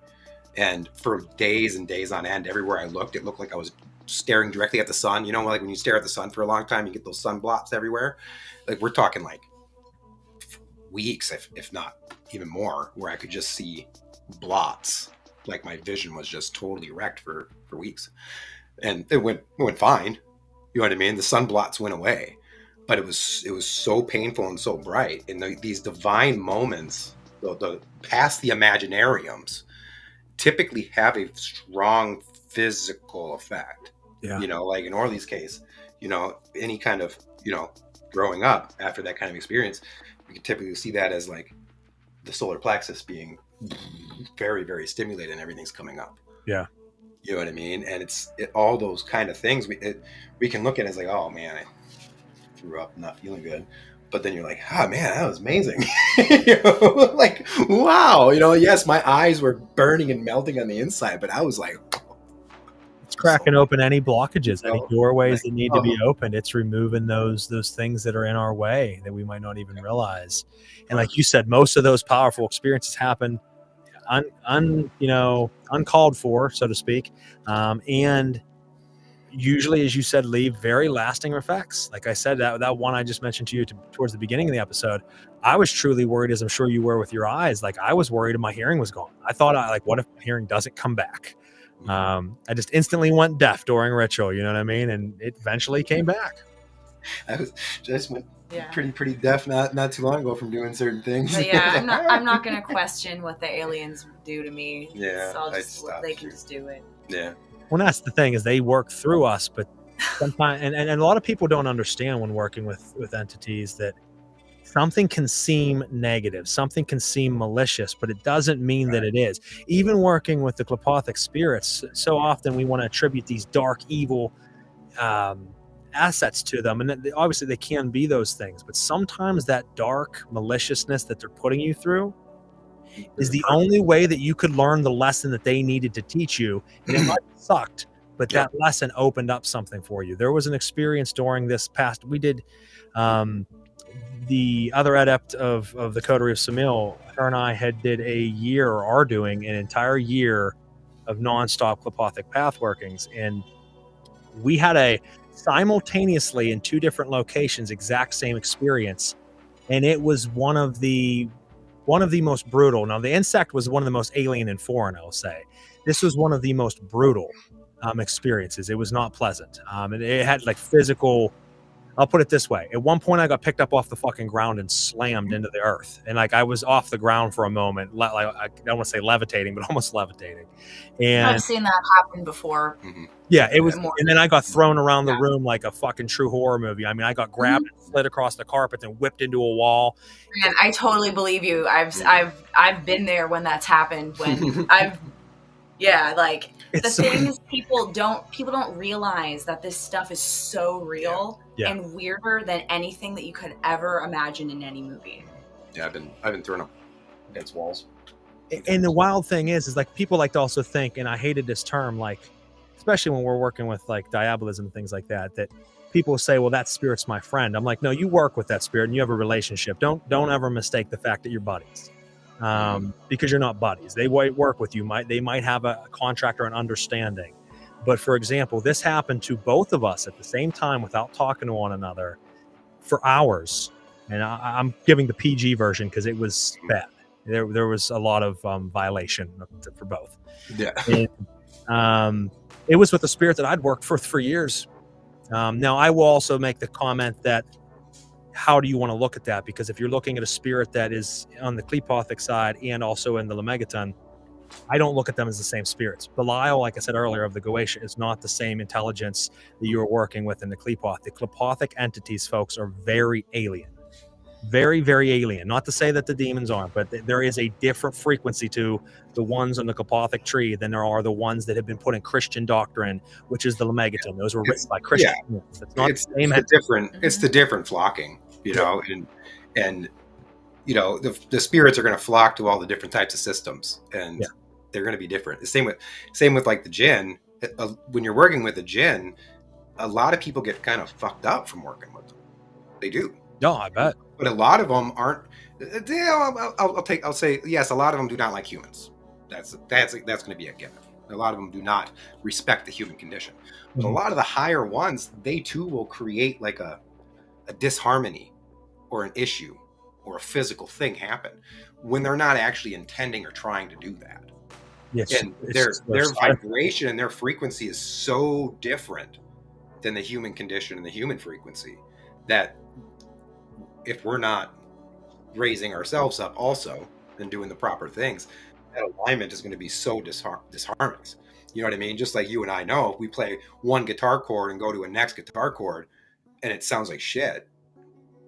and for days and days on end, everywhere I looked, it looked like I was staring directly at the sun. Like when you stare at the sun for a long time, you get those sun blots everywhere. Like we're talking like weeks, if not even more, where I could just see blots. Like my vision was just totally wrecked for weeks, and it went fine. You know what I mean? The sun blots went away, but it was so painful and so bright. And these divine moments, the past the Imaginariums, typically have a strong physical effect. Yeah. Like in Orlee's case, any kind of, growing up after that kind of experience, we can typically see that as like the solar plexus being very, very stimulated and everything's coming up. Yeah. You know what I mean? And all those kind of things we can look at it as like, oh man, I threw up, not feeling good. But then you're like, oh man, that was amazing. Like, wow. Yes, my eyes were burning and melting on the inside, but I was like, it's cracking open any blockages, any doorways that need to be opened. It's removing those things that are in our way that we might not even realize. And like you said, most of those powerful experiences happen uncalled for, so to speak. And usually, as you said, leave very lasting effects. Like I said, that one I just mentioned to you towards the beginning of the episode, I was truly worried, as I'm sure you were with your eyes. Like I was worried my hearing was gone. I thought, what if my hearing doesn't come back? I just instantly went deaf during ritual, you know what I mean? And it eventually came back. I went pretty deaf not too long ago from doing certain things. But yeah, I'm not gonna question what the aliens do to me. Yeah, so they can just do it. Yeah. Well, that's the thing, is they work through us, but sometimes, and a lot of people don't understand when working with entities that something can seem negative, something can seem malicious, but it doesn't mean that it is. Even working with the Klipothic spirits, so often we want to attribute these dark, evil assets to them, and obviously they can be those things, but sometimes that dark maliciousness that they're putting you through is the only way that you could learn the lesson that they needed to teach you. And it might have sucked, but that lesson opened up something for you. There was an experience during this past, we did the other adept of the Coterie of Samil, her and I did a year, or are doing an entire year of nonstop Klipothic path workings, and we had a simultaneously in 2 different locations exact same experience, and it was one of the most brutal. Now, the insect was one of the most alien and foreign, I'll say. This was one of the most brutal experiences. It was not pleasant. And it had like physical, I'll put it this way. At one point, I got picked up off the fucking ground and slammed into the earth. And like I was off the ground for a moment. Like I don't want to say levitating, but almost levitating. And I've seen that happen before. yeah, it was. And then I got thrown around the room like a fucking true horror movie. I mean, I got grabbed and slid across the carpet and whipped into a wall. And I totally believe you. I've been there when that's happened. When like the things people don't realize that this stuff is so real and weirder than anything that you could ever imagine in any movie. Yeah, I've been thrown up against walls. And the wild thing is like people like to also think, and I hated this term, like especially when we're working with like diabolism and things like that, that people say, well, that spirit's my friend. I'm like, no, you work with that spirit and you have a relationship. Don't ever mistake the fact that you're buddies. Because you're not buddies. They might work with you. They might have a contract or an understanding. But for example, this happened to both of us at the same time without talking to one another for hours. And I'm giving the PG version because it was bad. There was a lot of violation for both. Yeah. And, it was with a spirit that I'd worked for years. Now, I will also make the comment that how do you want to look at that? Because if you're looking at a spirit that is on the Klipothic side and also in the Lemegeton, I don't look at them as the same spirits. Belial, like I said earlier, of the Goetia is not the same intelligence that you are working with in the Klipoth. The Klipothic entities, folks, are very alien. Very, very alien. Not to say that the demons aren't, but there is a different frequency to the ones on the Klipothic tree than there are the ones that have been put in Christian doctrine, which is the Lemegeton. Those were written by Christians. Yeah. It's not it's the different flocking, and the spirits are going to flock to all the different types of systems, and they're going to be different. The same with like the jinn. When you're working with a jinn, a lot of people get kind of fucked up from working with them. They do. No, I bet. But a lot of them aren't. I'll say yes. A lot of them do not like humans. That's going to be a given. A lot of them do not respect the human condition. But a lot of the higher ones, they too will create like a disharmony or an issue or a physical thing happen when they're not actually intending or trying to do that. Yes, and their vibration and their frequency is so different than the human condition and the human frequency that if we're not raising ourselves up also and doing the proper things, that alignment is going to be so disharmonious. You know what I mean? Just like you and I know, if we play one guitar chord and go to a next guitar chord and it sounds like shit,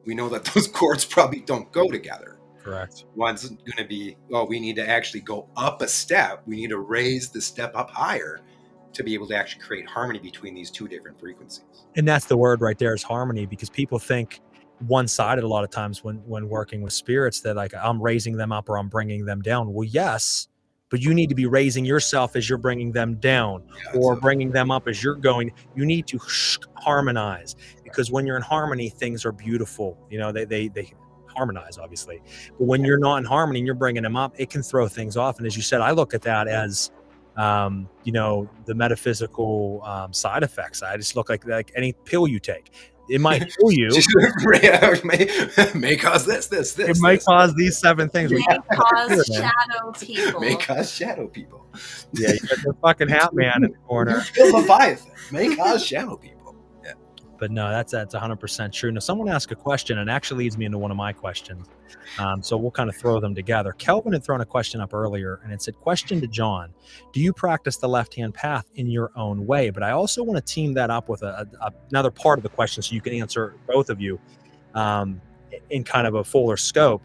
we know that those chords probably don't go together. Correct. One's going to be, we need to actually go up a step. We need to raise the step up higher to be able to actually create harmony between these two different frequencies. And that's the word right there, is harmony, because people think one-sided a lot of times when working with spirits that like I'm raising them up or I'm bringing them down. Well, yes, but you need to be raising yourself as you're bringing them down, or bringing them up as you're going. You need to harmonize, because when you're in harmony, things are beautiful. They harmonize, obviously, but when you're not in harmony and you're bringing them up, it can throw things off. And as you said, I look at that as the metaphysical side effects. I just look like any pill you take. It might kill you. May cause this. It might cause these 7 things. May cause shadow people. May cause shadow people. Yeah, you got the fucking hat man in the corner. Leviathan. May cause shadow people. Yeah. But no, that's 100% true. Now, someone asked a question, and actually leads me into one of my questions. So we'll kind of throw them together. Kelvin had thrown a question up earlier, and it said, question to Jon, do you practice the left-hand path in your own way? But I also want to team that up with another part of the question so you can answer, both of you, in kind of a fuller scope.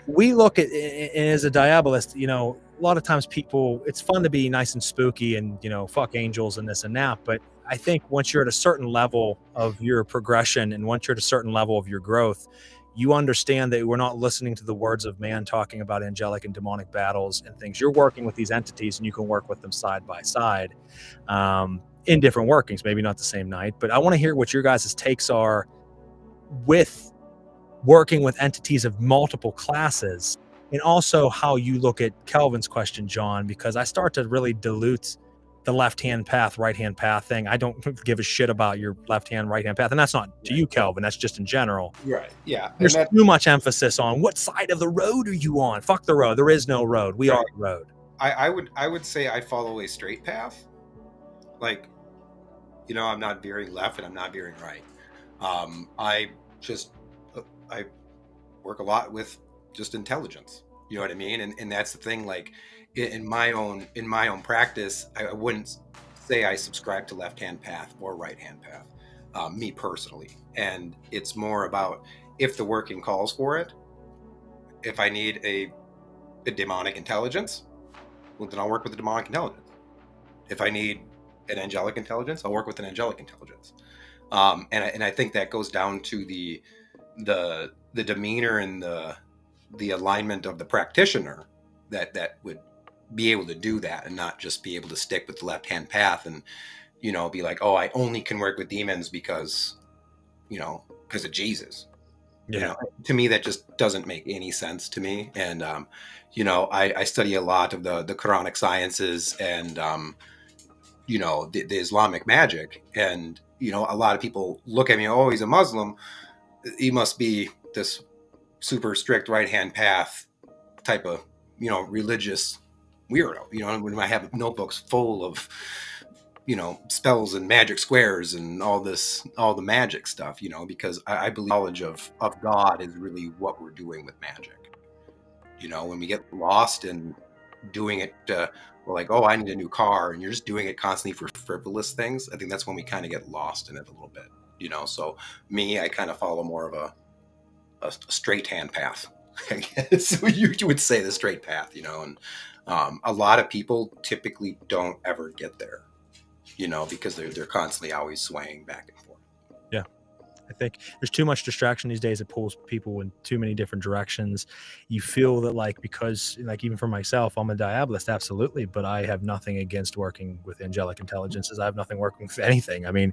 We look at, as a diabolist, a lot of times people, it's fun to be nice and spooky and, fuck angels and this and that. But I think once you're at a certain level of your progression and once you're at a certain level of your growth, you understand that we're not listening to the words of man talking about angelic and demonic battles and things. You're working with these entities and you can work with them side by side in different workings, maybe not the same night. But I want to hear what your guys' takes are with working with entities of multiple classes, and also how you look at Kelvin's question, John, because I start to really dilute the left-hand path, right-hand path thing. I don't give a shit about your left-hand, right-hand path. And that's not to you, Kelvin. That's just in general. Right. Yeah. There's too much emphasis on what side of the road are you on? Fuck the road. There is no road. We are the road. I would say I follow a straight path. Like, you know, I'm not veering left and I'm not veering right. I work a lot with just intelligence. You know what I mean? And that's the thing. Like in my own practice, I wouldn't say I subscribe to left-hand path or right-hand path, me personally. And it's more about if the working calls for it. If I need a demonic intelligence, well, then I'll work with the demonic intelligence. If I need an angelic intelligence, I'll work with an angelic intelligence. And I think that goes down to the demeanor and the alignment of the practitioner that would be able to do that and not just be able to stick with the left-hand path and, you know, be like, oh, I only can work with demons because of Jesus. Yeah. You know, to me, that just doesn't make any sense to me. And, I study a lot of the Quranic sciences and, the Islamic magic. And, a lot of people look at me, oh, he's a Muslim. He must be this super strict right-hand path type of, religious weirdo. When I have notebooks full of, spells and magic squares and all the magic stuff, because I believe knowledge of God is really what we're doing with magic. When we get lost in doing it, we're like, oh, I need a new car, and you're just doing it constantly for frivolous things. I think that's when we kind of get lost in it a little bit, So me, I kind of follow more of a straight hand path, I guess. So you would say the straight path, and a lot of people typically don't ever get there, because they're constantly always swaying back and forth. Yeah. I think there's too much distraction these days. It pulls people in too many different directions. You feel that because even for myself, I'm a diabolist, absolutely, but I have nothing against working with angelic intelligences. I have nothing working with anything. I mean,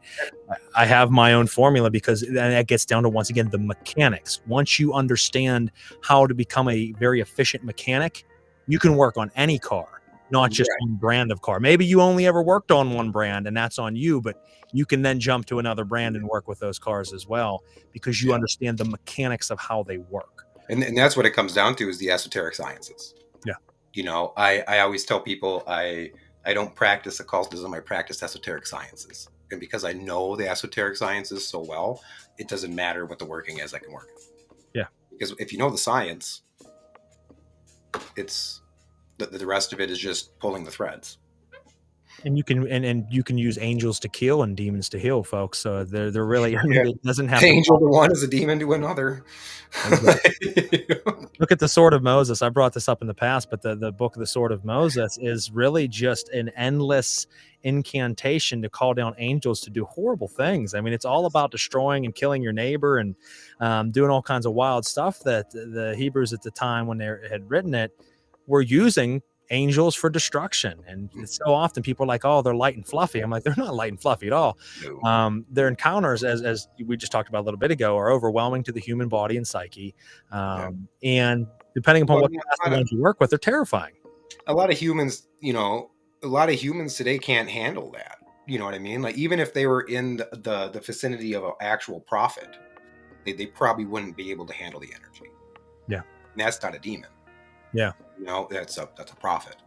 I have my own formula because that gets down to, once again, the mechanics. Once you understand how to become a very efficient mechanic, you can work on any car, not just one brand of car. Maybe you only ever worked on one brand and that's on you, but you can then jump to another brand and work with those cars as well, because you understand the mechanics of how they work. And that's what it comes down to, is the esoteric sciences. Yeah. I always tell people I don't practice occultism, I practice esoteric sciences. And because I know the esoteric sciences so well, it doesn't matter what the working is, I can work. Yeah. Because if you know the science, it's the rest of it is just pulling the threads. And you can and you can use angels to kill and demons to heal, folks. So they're really, it doesn't have angel to one is a demon to another. Exactly. Look at the Sword of Moses. I brought this up in the past, but the book of the Sword of Moses is really just an endless incantation to call down angels to do horrible things. I mean, it's all about destroying and killing your neighbor and doing all kinds of wild stuff that the Hebrews at the time when they had written it were using angels for destruction. And so often people are like, oh, they're light and fluffy. I'm like, they're not light and fluffy at all. No. Their encounters, as we just talked about a little bit ago, are overwhelming to the human body and psyche. And depending upon what the ones you work with, they're terrifying. A lot of humans, today can't handle that. You know what I mean? Like, even if they were in the vicinity of an actual prophet, they probably wouldn't be able to handle the energy. Yeah. And that's not a demon. Yeah. That's a prophet.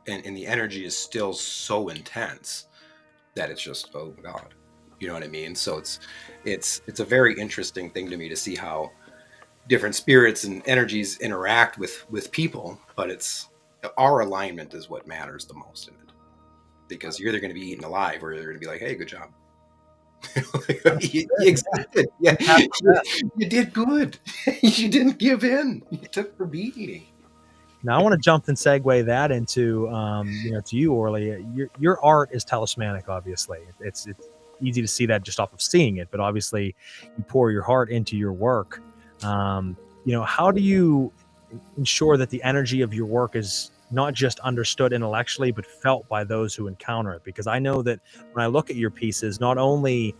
And the energy is still so intense that it's just, oh God. You know what I mean? So it's a very interesting thing to me to see how different spirits and energies interact with people, but it's our alignment is what matters the most in it. Because you're either going to be eaten alive or you're going to be like, hey, good job. you existed. Yeah, you did good. You didn't give in. You took the beating. Now I want to jump and segue that into, to you, Orlee. Your art is talismanic. Obviously, it's easy to see that just off of seeing it. But obviously, you pour your heart into your work. How do you ensure that the energy of your work is not just understood intellectually, but felt by those who encounter it? Because I know that when I look at your pieces, not only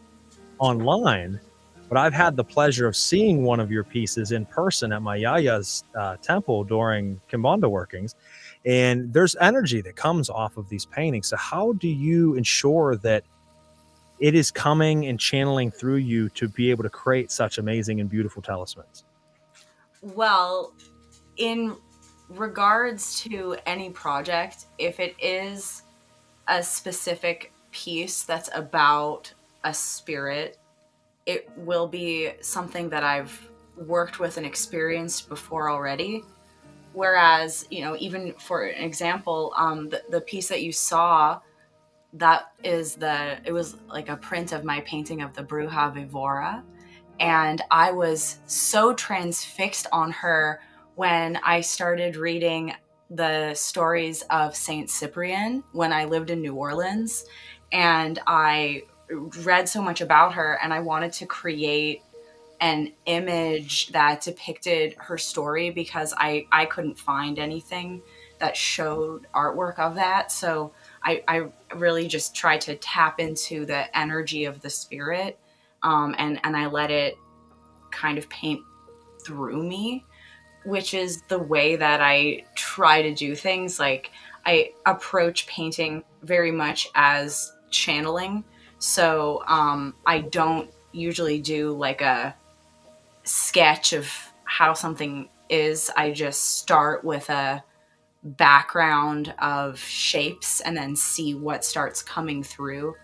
online, but I've had the pleasure of seeing one of your pieces in person at my Yaya's temple during Kimbanda workings, and there's energy that comes off of these paintings. So how do you ensure that it is coming and channeling through you to be able to create such amazing and beautiful talismans? Well, in regards to any project, if it is a specific piece that's about a spirit, it will be something that I've worked with and experienced before already. Whereas, even for an example, the piece that you saw, it was like a print of my painting of the Bruja Vivora. And I was so transfixed on her when I started reading the stories of Saint Cyprian when I lived in New Orleans. And I read so much about her, and I wanted to create an image that depicted her story because I couldn't find anything that showed artwork of that. So I really just tried to tap into the energy of the spirit, and I let it kind of paint through me, which is the way that I try to do things. Like, I approach painting very much as channeling. So I don't usually do like a sketch of how something is. I just start with a background of shapes and then see what starts coming through.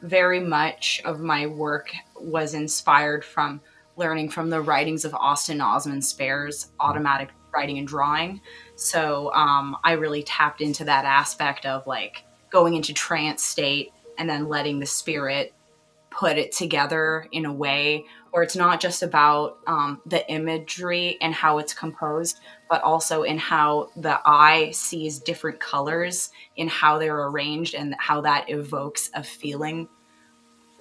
Very much of my work was inspired from learning from the writings of Austin Osman Spare's automatic writing and drawing. So I really tapped into that aspect of like going into trance state and then letting the spirit put it together in a way where it's not just about the imagery and how it's composed, but also in how the eye sees different colors, in how they're arranged, and how that evokes a feeling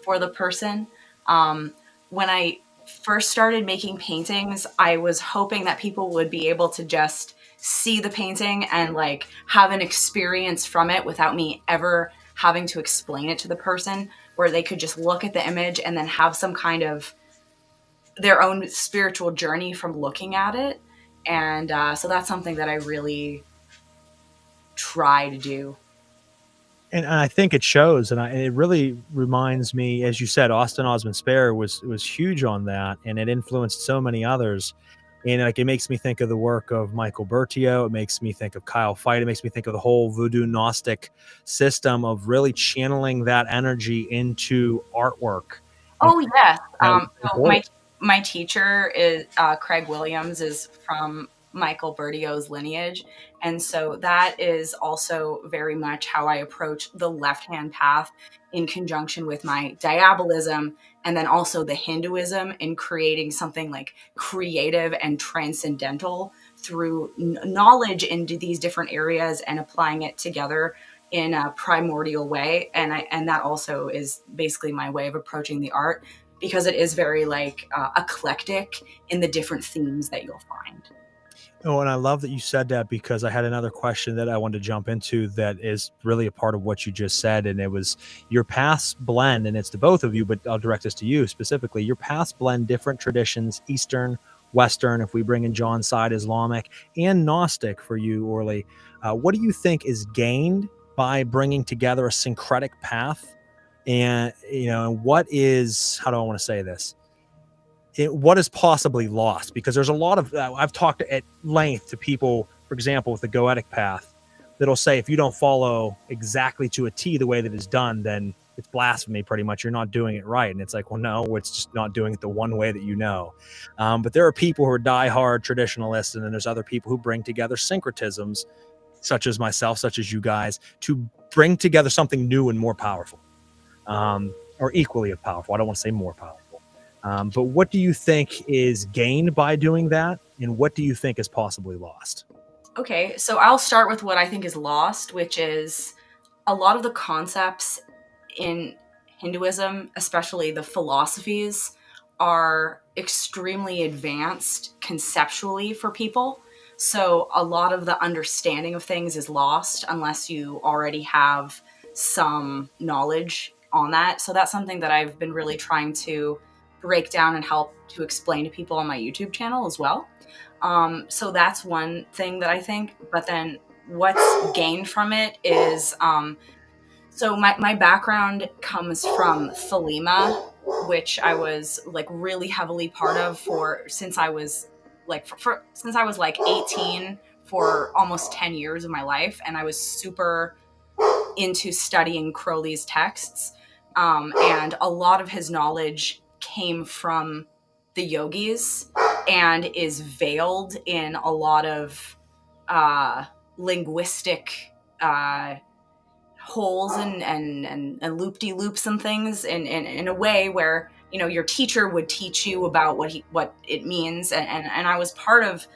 for the person. When I first started making paintings, I was hoping that people would be able to just see the painting and like have an experience from it without me ever having to explain it to the person, where they could just look at the image and then have some kind of their own spiritual journey from looking at it. And so that's something that I really try to do. And I think it shows, and it really reminds me, as you said, Austin Osman Spare was huge on that, and it influenced so many others. And like, it makes me think of the work of Michael Bertio. It makes me think of Kyle Fight. It makes me think of the whole voodoo Gnostic system of really channeling that energy into artwork. And Oh yes. So important. my teacher is Craig Williams, is from Michael Bertio's lineage, and so that is also very much how I approach the left-hand path in conjunction with my diabolism, and then also the Hinduism, in creating something like creative and transcendental through knowledge into these different areas and applying it together in a primordial way. And that also is basically my way of approaching the art, because it is very like eclectic in the different themes that you'll find. Oh, and I love that you said that, because I had another question that I wanted to jump into that is really a part of what you just said. And it was your paths blend, and it's to both of you, but I'll direct this to you specifically. Your paths blend different traditions, Eastern, Western, if we bring in John's side, Islamic, and Gnostic for you, Orlee. What do you think is gained by bringing together a syncretic path? And, what is, how do I want to say this? What is possibly lost, because there's a lot of I've talked at length to people, for example, with the goetic path, that'll say if you don't follow exactly to a T the way that it's done, then it's blasphemy. Pretty much, you're not doing it right. And it's like, well, no, it's just not doing it the one way that but there are people who are diehard traditionalists, and then there's other people who bring together syncretisms, such as myself, such as you guys, to bring together something new and more powerful, or equally as powerful. I don't want to say more powerful. But what do you think is gained by doing that? And what do you think is possibly lost? Okay, so I'll start with what I think is lost, which is a lot of the concepts in Hinduism, especially the philosophies, are extremely advanced conceptually for people. So a lot of the understanding of things is lost unless you already have some knowledge on that. So that's something that I've been really trying to break down and help to explain to people on my YouTube channel as well. So that's one thing that I think. But then what's gained from it is, so my background comes from Thelema, which I was like really heavily part of since I was like since I was like 18 for almost 10 years of my life, and I was super into studying Crowley's texts, and a lot of his knowledge came from the yogis and is veiled in a lot of linguistic holes and loop-de-loops and things in a way where, you know, your teacher would teach you about what it means, and I was part of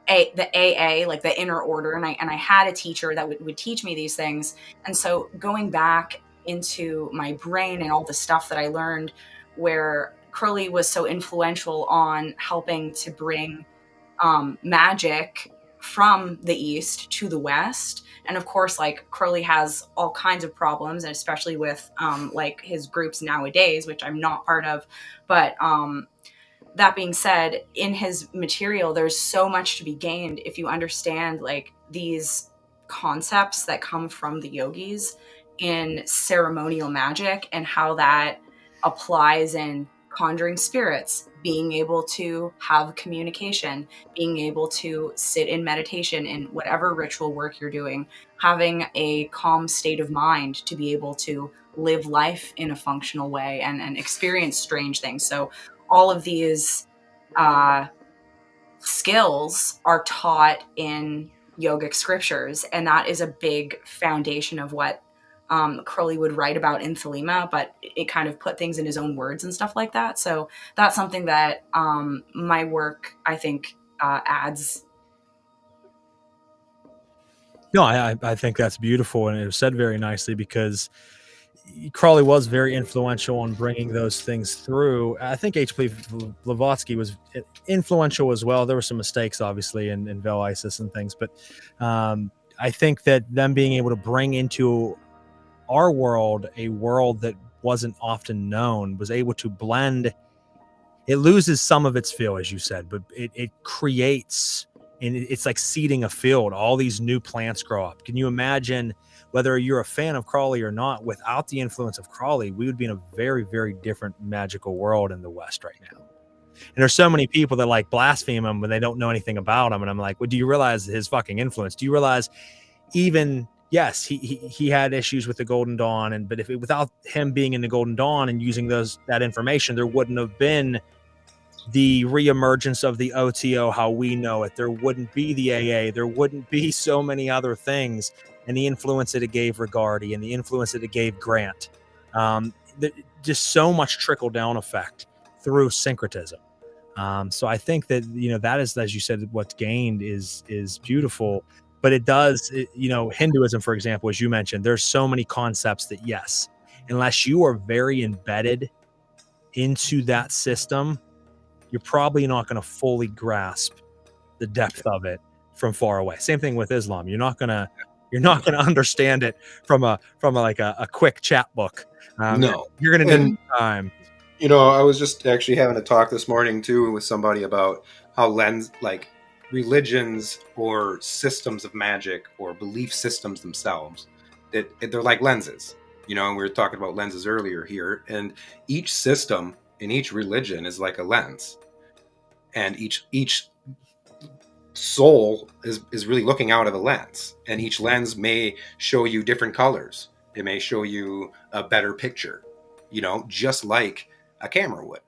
the AA, like the inner order, and I had a teacher that would teach me these things. And so going back into my brain and all the stuff that I learned, where Crowley was so influential on helping to bring magic from the East to the West. And of course, like, Crowley has all kinds of problems, and especially with like his groups nowadays, which I'm not part of. But that being said, in his material, there's so much to be gained if you understand like these concepts that come from the yogis in ceremonial magic, and how that applies in conjuring spirits, being able to have communication, being able to sit in meditation in whatever ritual work you're doing, having a calm state of mind to be able to live life in a functional way and experience strange things. So all of these skills are taught in yogic scriptures, and that is a big foundation of what Crowley would write about in Thelema, but it kind of put things in his own words and stuff like that. So that's something that my work, I think, adds. No, I think that's beautiful, and it was said very nicely, because Crowley was very influential on bringing those things through. I think H.P. Blavatsky was influential as well. There were some mistakes, obviously, in Vel Isis and things, but I think that them being able to bring into our world a world that wasn't often known, was able to blend. It loses some of its feel, as you said, but it creates, and it's like seeding a field. All these new plants grow up. Can you imagine, whether you're a fan of Crowley or not, without the influence of Crowley, we would be in a very, very different magical world in the West right now. And there's so many people that like blaspheme him when they don't know anything about him. And I'm like, well, do you realize his fucking influence? Do you realize, even, yes, he had issues with the Golden Dawn, but without him being in the Golden Dawn and using that information, there wouldn't have been the reemergence of the OTO how we know it. There wouldn't be the AA. There wouldn't be so many other things, and the influence that it gave Rigardi, and the influence that it gave Grant. Just so much trickle down effect through syncretism. So I think that, you know, that is, as you said, what's gained is beautiful. But it does, you know, Hinduism, for example, as you mentioned, there's so many concepts that, yes, unless you are very embedded into that system, you're probably not going to fully grasp the depth of it from far away. Same thing with Islam. You're not gonna understand it from a quick chat book. No, you're gonna need time. You know, I was just actually having a talk this morning too with somebody about how religions or systems of magic or belief systems themselves, that they're like lenses. You know, and we were talking about lenses earlier here, and each system in each religion is like a lens, and each soul is really looking out of a lens, and each lens may show you different colors. It may show you a better picture, you know, just like a camera would,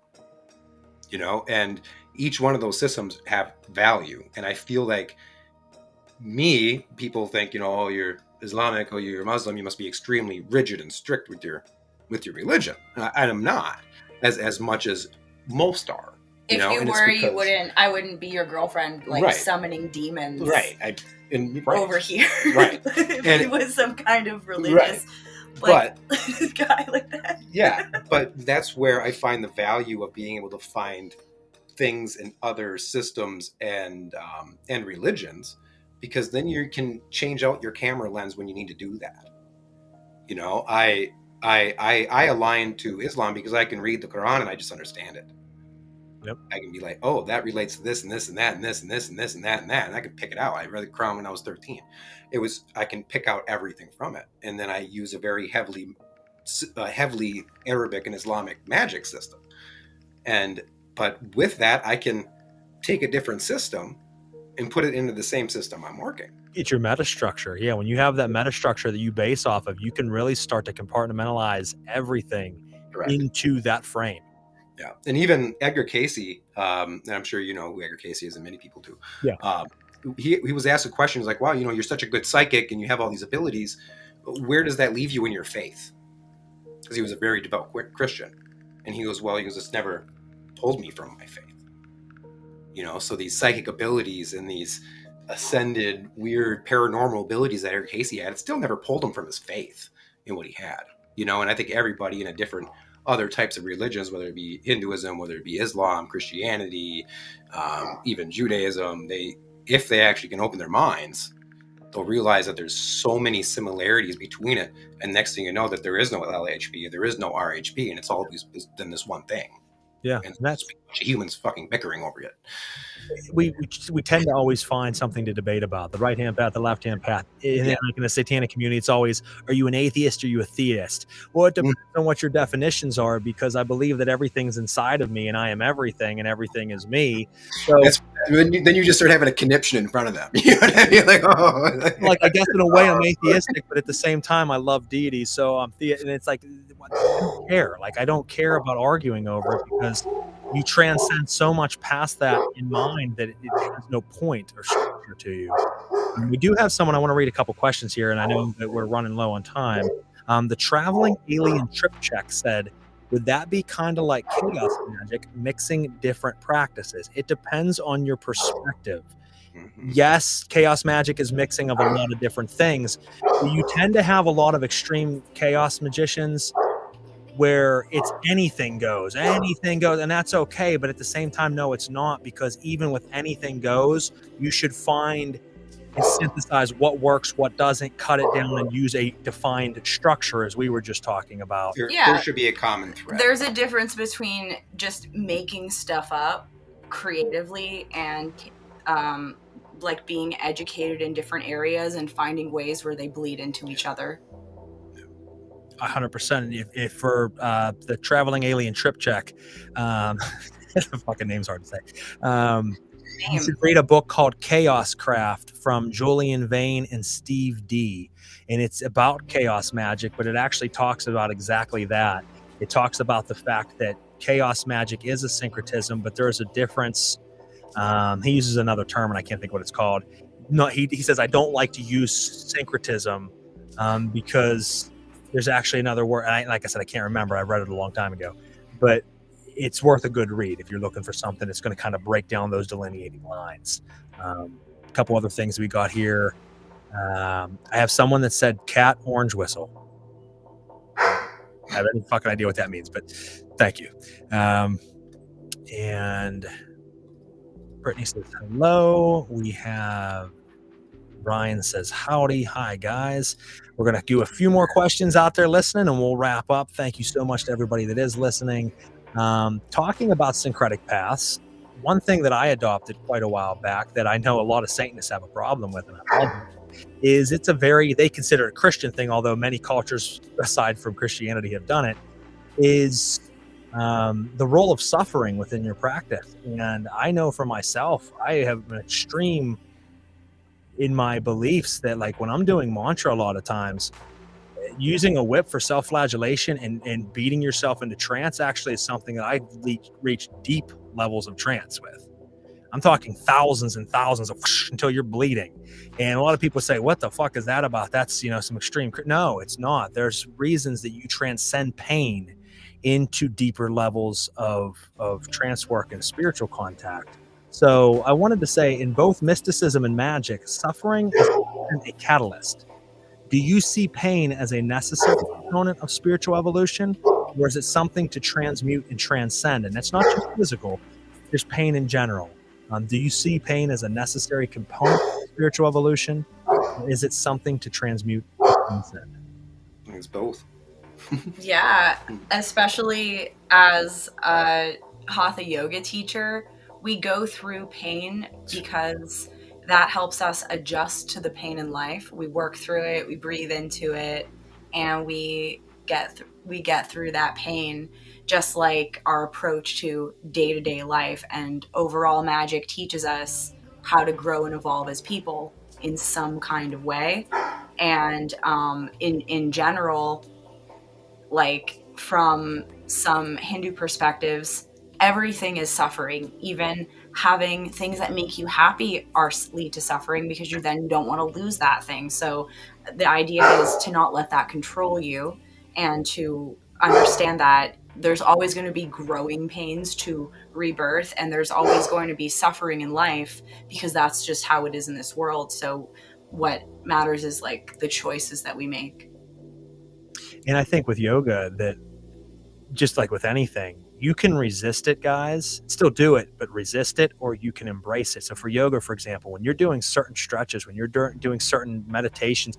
you know, and each one of those systems have value. And I feel like people think, you know, oh, you're Islamic, oh, you're Muslim, you must be extremely rigid and strict with your religion. And I'm not as much as most are. If you were, I wouldn't be your girlfriend, like, right, summoning demons, right? Over here, right? If he was some kind of religious, right, guy like that. Yeah, but that's where I find the value of being able to find things in other systems and religions, because then you can change out your camera lens when you need to do that. You know, I align to Islam because I can read the Quran and I just understand it. Yep. I can be like, oh, that relates to this and this and that and this and this and this and that and that, and I can pick it out. I read the Crown when I was 13. I can pick out everything from it, and then I use a very heavily Arabic and Islamic magic system, but with that, I can take a different system and put it into the same system I'm working. It's your meta structure. Yeah, when you have that meta structure that you base off of, you can really start to compartmentalize everything into that frame. Yeah, and even Edgar Cayce, and I'm sure you know who Edgar Cayce is, and many people do. Yeah. He was asked a question, he's like, wow, you know, you're such a good psychic and you have all these abilities. Where does that leave you in your faith? Because he was a very devout Christian. And he goes, it's never pulled me from my faith. You know, so these psychic abilities and these ascended, weird, paranormal abilities that Edgar Cayce had, it still never pulled him from his faith in what he had. You know, and I think everybody in a different other types of religions, whether it be Hinduism, whether it be Islam, Christianity, even Judaism, if they actually can open their minds, they'll realize that there's so many similarities between it. And next thing you know, that there is no LHP, there is no RHP, and it's all in this one thing. Yeah, and that's a bunch of humans fucking bickering over it. We tend to always find something to debate about, the right hand path, the left hand path. And then like in the satanic community, it's always, are you an atheist or are you a theist? Well, it depends on what your definitions are, because I believe that everything's inside of me and I am everything and everything is me. So then you just start having a conniption in front of them. You know what I mean? Like, oh, like, I guess in a way I'm atheistic, but at the same time I love deities. So I'm and it's like, I don't care. Like, I don't care about arguing over it, because you transcend so much past that in mind that it has no point or structure to you. And we do have someone, I want to read a couple questions here, and I know that we're running low on time. The Traveling Alien Trip Check said, would that be kind of like chaos magic, mixing different practices? It depends on your perspective. Yes, chaos magic is mixing of a lot of different things. You tend to have a lot of extreme chaos magicians where it's anything goes, and that's okay. But at the same time, no, it's not, because even with anything goes, you should find and synthesize what works, what doesn't, cut it down, and use a defined structure, as we were just talking about. There should be a common thread. There's a difference between just making stuff up creatively and like being educated in different areas and finding ways where they bleed into each other. 100%. If for the Traveling Alien Trip Check, the fucking name's hard to say. You should read a book called Chaos Craft from Julian Vane and Steve D. And it's about chaos magic, but it actually talks about exactly that. It talks about the fact that chaos magic is a syncretism, but there's a difference. He uses another term, and I can't think what it's called. No, he says, I don't like to use syncretism because there's actually another word. Like I said, I can't remember. I read it a long time ago, but it's worth a good read if you're looking for something that's going to kind of break down those delineating lines. A couple other things we got here. I have someone that said cat orange whistle. I have any fucking idea what that means, but thank you. And Brittany says hello. We have Brian says howdy. Hi, guys. We're going to do a few more questions out there listening, and we'll wrap up. Thank you so much to everybody that is listening. Talking about syncretic paths, one thing that I adopted quite a while back that I know a lot of Satanists have a problem with, and I love it, is they consider it a Christian thing, although many cultures aside from Christianity have done it, is the role of suffering within your practice. And I know for myself, I have an extreme in my beliefs that, like, when I'm doing mantra, a lot of times using a whip for self-flagellation and beating yourself into trance actually is something that I reach deep levels of trance with. I'm talking thousands and thousands of until you're bleeding. And a lot of people say, what the fuck is that about? That's, some extreme. No, it's not. There's reasons that you transcend pain into deeper levels of trance work and spiritual contact. So I wanted to say, in both mysticism and magic, suffering is a catalyst. Do you see pain as a necessary component of spiritual evolution, or is it something to transmute and transcend? And that's not just physical, there's pain in general. Do you see pain as a necessary component of spiritual evolution, or is it something to transmute and transcend? It's both. Yeah, especially as hatha yoga teacher, we go through pain because that helps us adjust to the pain in life. We work through it, we breathe into it, and we get through that pain, just like our approach to day-to-day life. And overall magic teaches us how to grow and evolve as people in some kind of way. And in general, like from some Hindu perspectives, everything is suffering. Even having things that make you happy are lead to suffering, because you then don't want to lose that thing. So the idea is to not let that control you, and to understand that there's always going to be growing pains to rebirth, and there's always going to be suffering in life, because that's just how it is in this world. So what matters is like the choices that we make. And I think with yoga, that just like with anything, you can resist it, guys, still do it, but resist it, or you can embrace it. So for yoga, for example, when you're doing certain stretches, when you're doing certain meditations,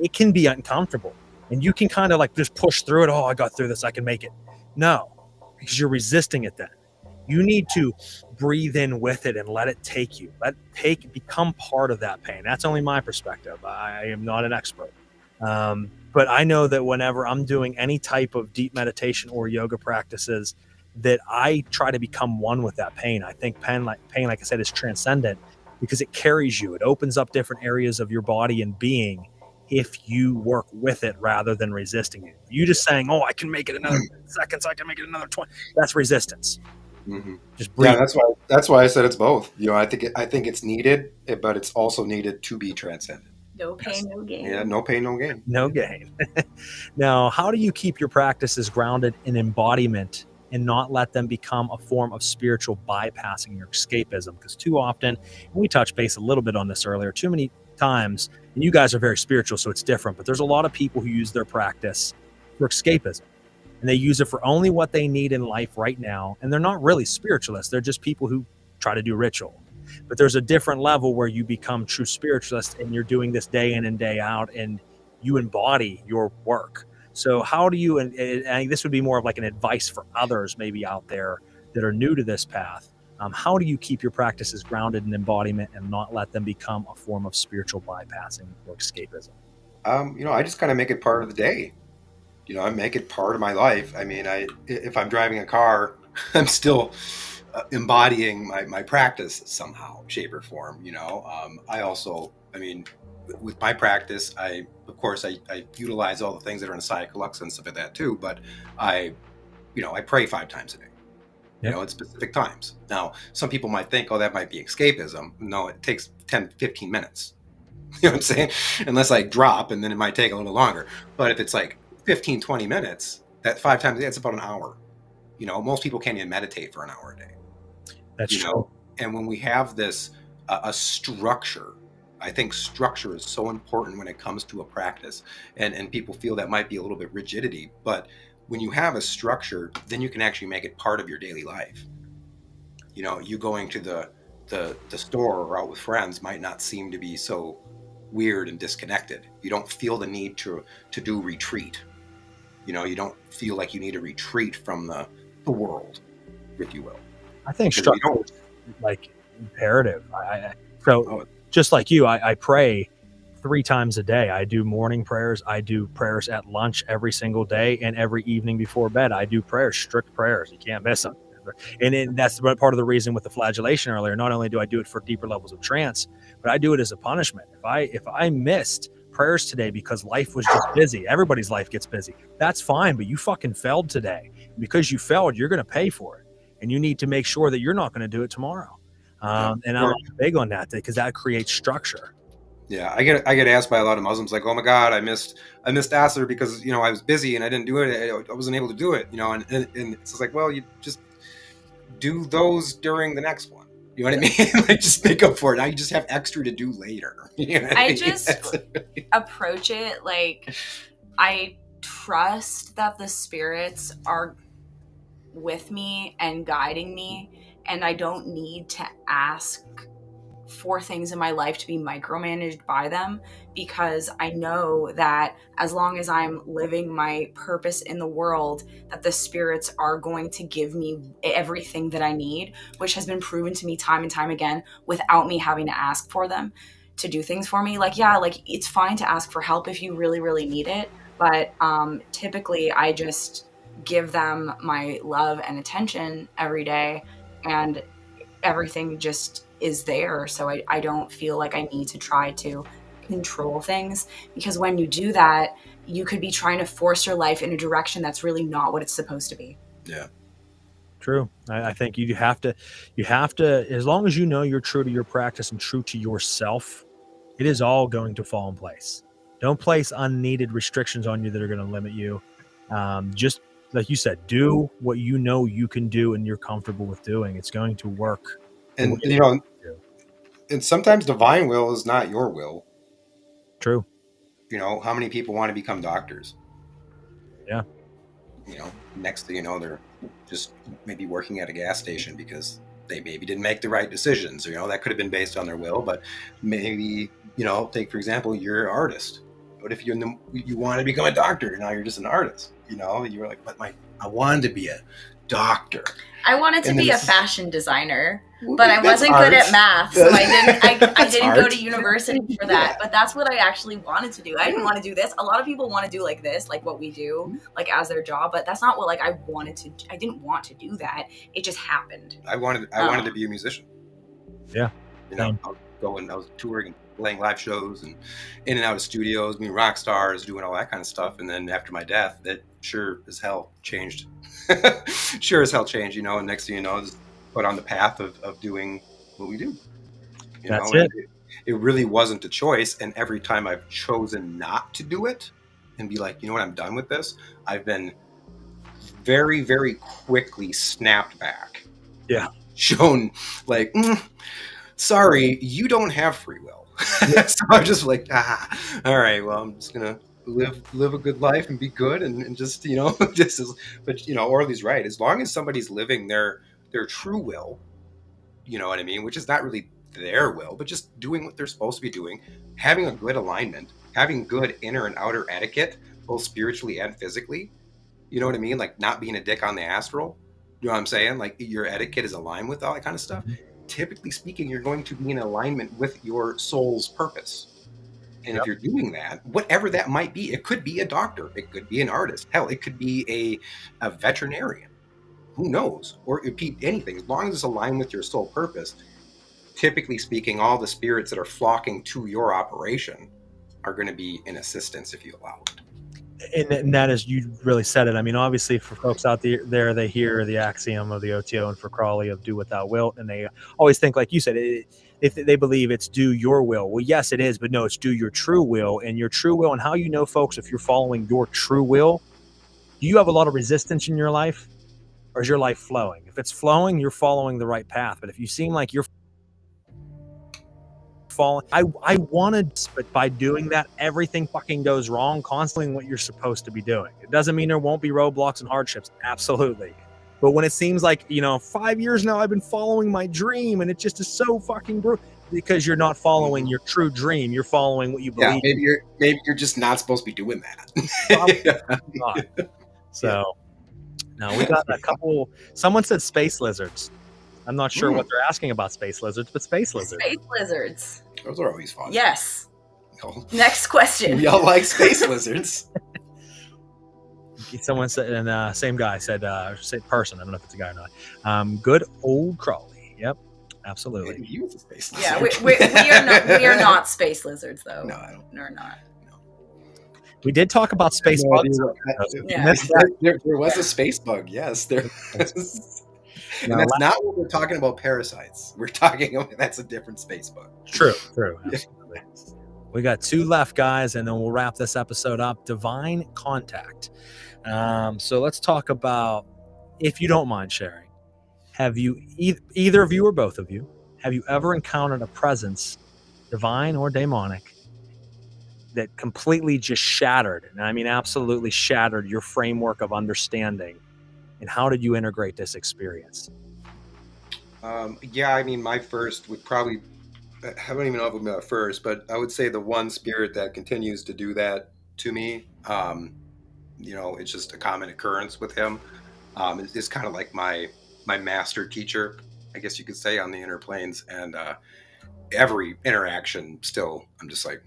it can be uncomfortable, and you can kind of like just push through it. Oh, I got through this, I can make it. No, because you're resisting it. Then you need to breathe in with it and let it take you, become part of that pain. That's only my perspective. I am not an expert. But I know that whenever I'm doing any type of deep meditation or yoga practices, that I try to become one with that pain. I think pain, like I said, is transcendent, because it carries you. It opens up different areas of your body and being if you work with it rather than resisting it. You just saying, "Oh, I can make it another 10 seconds. I can make it another 20." That's resistance. Mm-hmm. Just breathe. Yeah, that's why I said it's both. I think it's needed, but it's also needed to be transcended. No pain, no gain. Yeah, no pain, no gain. No gain. Now, how do you keep your practices grounded in embodiment and not let them become a form of spiritual bypassing your escapism? Because too often, and we touched base a little bit on this earlier, too many times, and you guys are very spiritual, so it's different, but there's a lot of people who use their practice for escapism. And they use it for only what they need in life right now. And they're not really spiritualists. They're just people who try to do ritual. But there's a different level where you become true spiritualist, and you're doing this day in and day out, and you embody your work. So how do you, and this would be more of like an advice for others maybe out there that are new to this path. How do you keep your practices grounded in embodiment and not let them become a form of spiritual bypassing or escapism? I just kind of make it part of the day. I make it part of my life. I mean, if I'm driving a car, I'm still embodying my practice somehow, shape or form. I also, with my practice, of course I utilize all the things that are in Psycholux and stuff like that too. But I pray 5 times a day. Yep. At specific times. Now, some people might think, oh, that might be escapism. No, it takes 10, 15 minutes. You know what I'm saying? Unless I drop, and then it might take a little longer. But if it's like 15, 20 minutes, that 5 times a day, it's about an hour. Most people can't even meditate for an hour a day. That's true. And when we have this, a structure, I think structure is so important when it comes to a practice. And people feel that might be a little bit rigidity. But when you have a structure, then you can actually make it part of your daily life. You going to the store or out with friends might not seem to be so weird and disconnected. You don't feel the need to do retreat. You don't feel like you need to retreat from the world, if you will. I think structure is like imperative. Just like you, I pray 3 times a day. I do morning prayers. I do prayers at lunch every single day, and every evening before bed, I do prayers, strict prayers. You can't miss them. And that's part of the reason with the flagellation earlier. Not only do I do it for deeper levels of trance, but I do it as a punishment. If I missed prayers today because life was just busy, everybody's life gets busy. That's fine, but you fucking failed today. Because you failed, you're going to pay for it, and you need to make sure that you're not going to do it tomorrow. And I'm big on that because that creates structure. Yeah, I get asked by a lot of Muslims like, "Oh my God, I missed Asr because I was busy and I didn't do it. I wasn't able to do it." And it's like, well, you just do those during the next one. You know what I mean? Like, just make up for it. Now you just have extra to do later. I just approach it like I trust that the spirits are with me and guiding me, and I don't need to ask for things in my life to be micromanaged by them, because I know that as long as I'm living my purpose in the world, that the spirits are going to give me everything that I need, which has been proven to me time and time again without me having to ask for them to do things for me. Like, yeah, like it's fine to ask for help if you really, really need it. But typically I just give them my love and attention every day, and everything just is there. So I don't feel like I need to try to control things, because when you do that, you could be trying to force your life in a direction that's really not what it's supposed to be. Yeah. True. I think you have to, as long as you know you're true to your practice and true to yourself, it is all going to fall in place. Don't place unneeded restrictions on you that are going to limit you. Just like you said, do what you know you can do and you're comfortable with doing. It's going to work. And and sometimes divine will is not your will. True. How many people want to become doctors? Yeah. Next thing you know, they're just maybe working at a gas station because they maybe didn't make the right decisions. That could have been based on their will, but maybe, take for example, you're an artist. What if you want to become a doctor? Now you're just an artist. You were like, but I wanted to be a doctor. I wanted to be a fashion designer, but I wasn't good at math, so I didn't go to university for that. But that's what I actually wanted to do. I didn't want to do this. A lot of people want to do like this, like what we do, like as their job, but that's not what I wanted to. I didn't want to do that. It just happened. I wanted to be a musician. Yeah. I was touring and playing live shows and in and out of studios, being rock stars, doing all that kind of stuff. And then after my death, it sure as hell changed. And next thing you know, is put on the path of doing what we do. That's it. It really wasn't a choice. And every time I've chosen not to do it and be like, I'm done with this, I've been very, very quickly snapped back. Yeah. Shown like, sorry, you don't have free will. So I'm just like, all right, well, I'm just gonna live a good life and be good and just Orlee's right. As long as somebody's living their true will, you know what I mean, which is not really their will, but just doing what they're supposed to be doing, having a good alignment, having good inner and outer etiquette, both spiritually and physically. You know what I mean? Like not being a dick on the astral. You know what I'm saying? Like your etiquette is aligned with all that kind of stuff. Typically speaking, you're going to be in alignment with your soul's purpose. And if you're doing that, whatever that might be, it could be a doctor, it could be an artist, hell, it could be a veterinarian, who knows? Or it could be anything, as long as it's aligned with your soul purpose. Typically speaking, all the spirits that are flocking to your operation are going to be in assistance if you allow it. And that is, you really said it. I mean, obviously for folks out there, they hear the axiom of the OTO and for Crowley of do what thou wilt. And they always think, like you said, if they believe it's do your will. Well, yes, it is, but no, it's do your true will. And your true will, and how folks, if you're following your true will, do you have a lot of resistance in your life, or is your life flowing? If it's flowing, you're following the right path. But if you seem like you're falling, I wanted, but by doing that, everything fucking goes wrong, constantly what you're supposed to be doing. It doesn't mean there won't be roadblocks and hardships. Absolutely. But when it seems like, 5 years now I've been following my dream and it just is so fucking brutal, because you're not following your true dream. You're following what you believe. Yeah, maybe you're just not supposed to be doing that. So now we got a couple. Someone said space lizards. I'm not sure what they're asking about space lizards, but space lizards. Space lizards. Those are always fun. Yes. No. Next question. We all like space lizards. Someone said, and same guy said, same person. I don't know if it's a guy or not. Good old Crowley. Yep, absolutely. He was a space lizard. Yeah, we are not space lizards, though. No, I don't. We're not. We did talk about space bugs. Yeah. There was a space bug. Yes, there was. And that's not what we're talking about, parasites. We're talking about, that's a different space bug. True. Absolutely. We got 2 left, guys, and then we'll wrap this episode up. Divine contact. So let's talk about, if you don't mind sharing, have you, either of you or both of you, have you ever encountered a presence, divine or demonic, that completely just shattered, and I mean absolutely shattered, your framework of understanding? And how did you integrate this experience? Yeah, I mean, my first would probably, I don't even know if I'm first, but I would say the one spirit that continues to do that to me, it's just a common occurrence with him. It's kind of like my master teacher, I guess you could say, on the inner planes, and every interaction, still, I'm just like,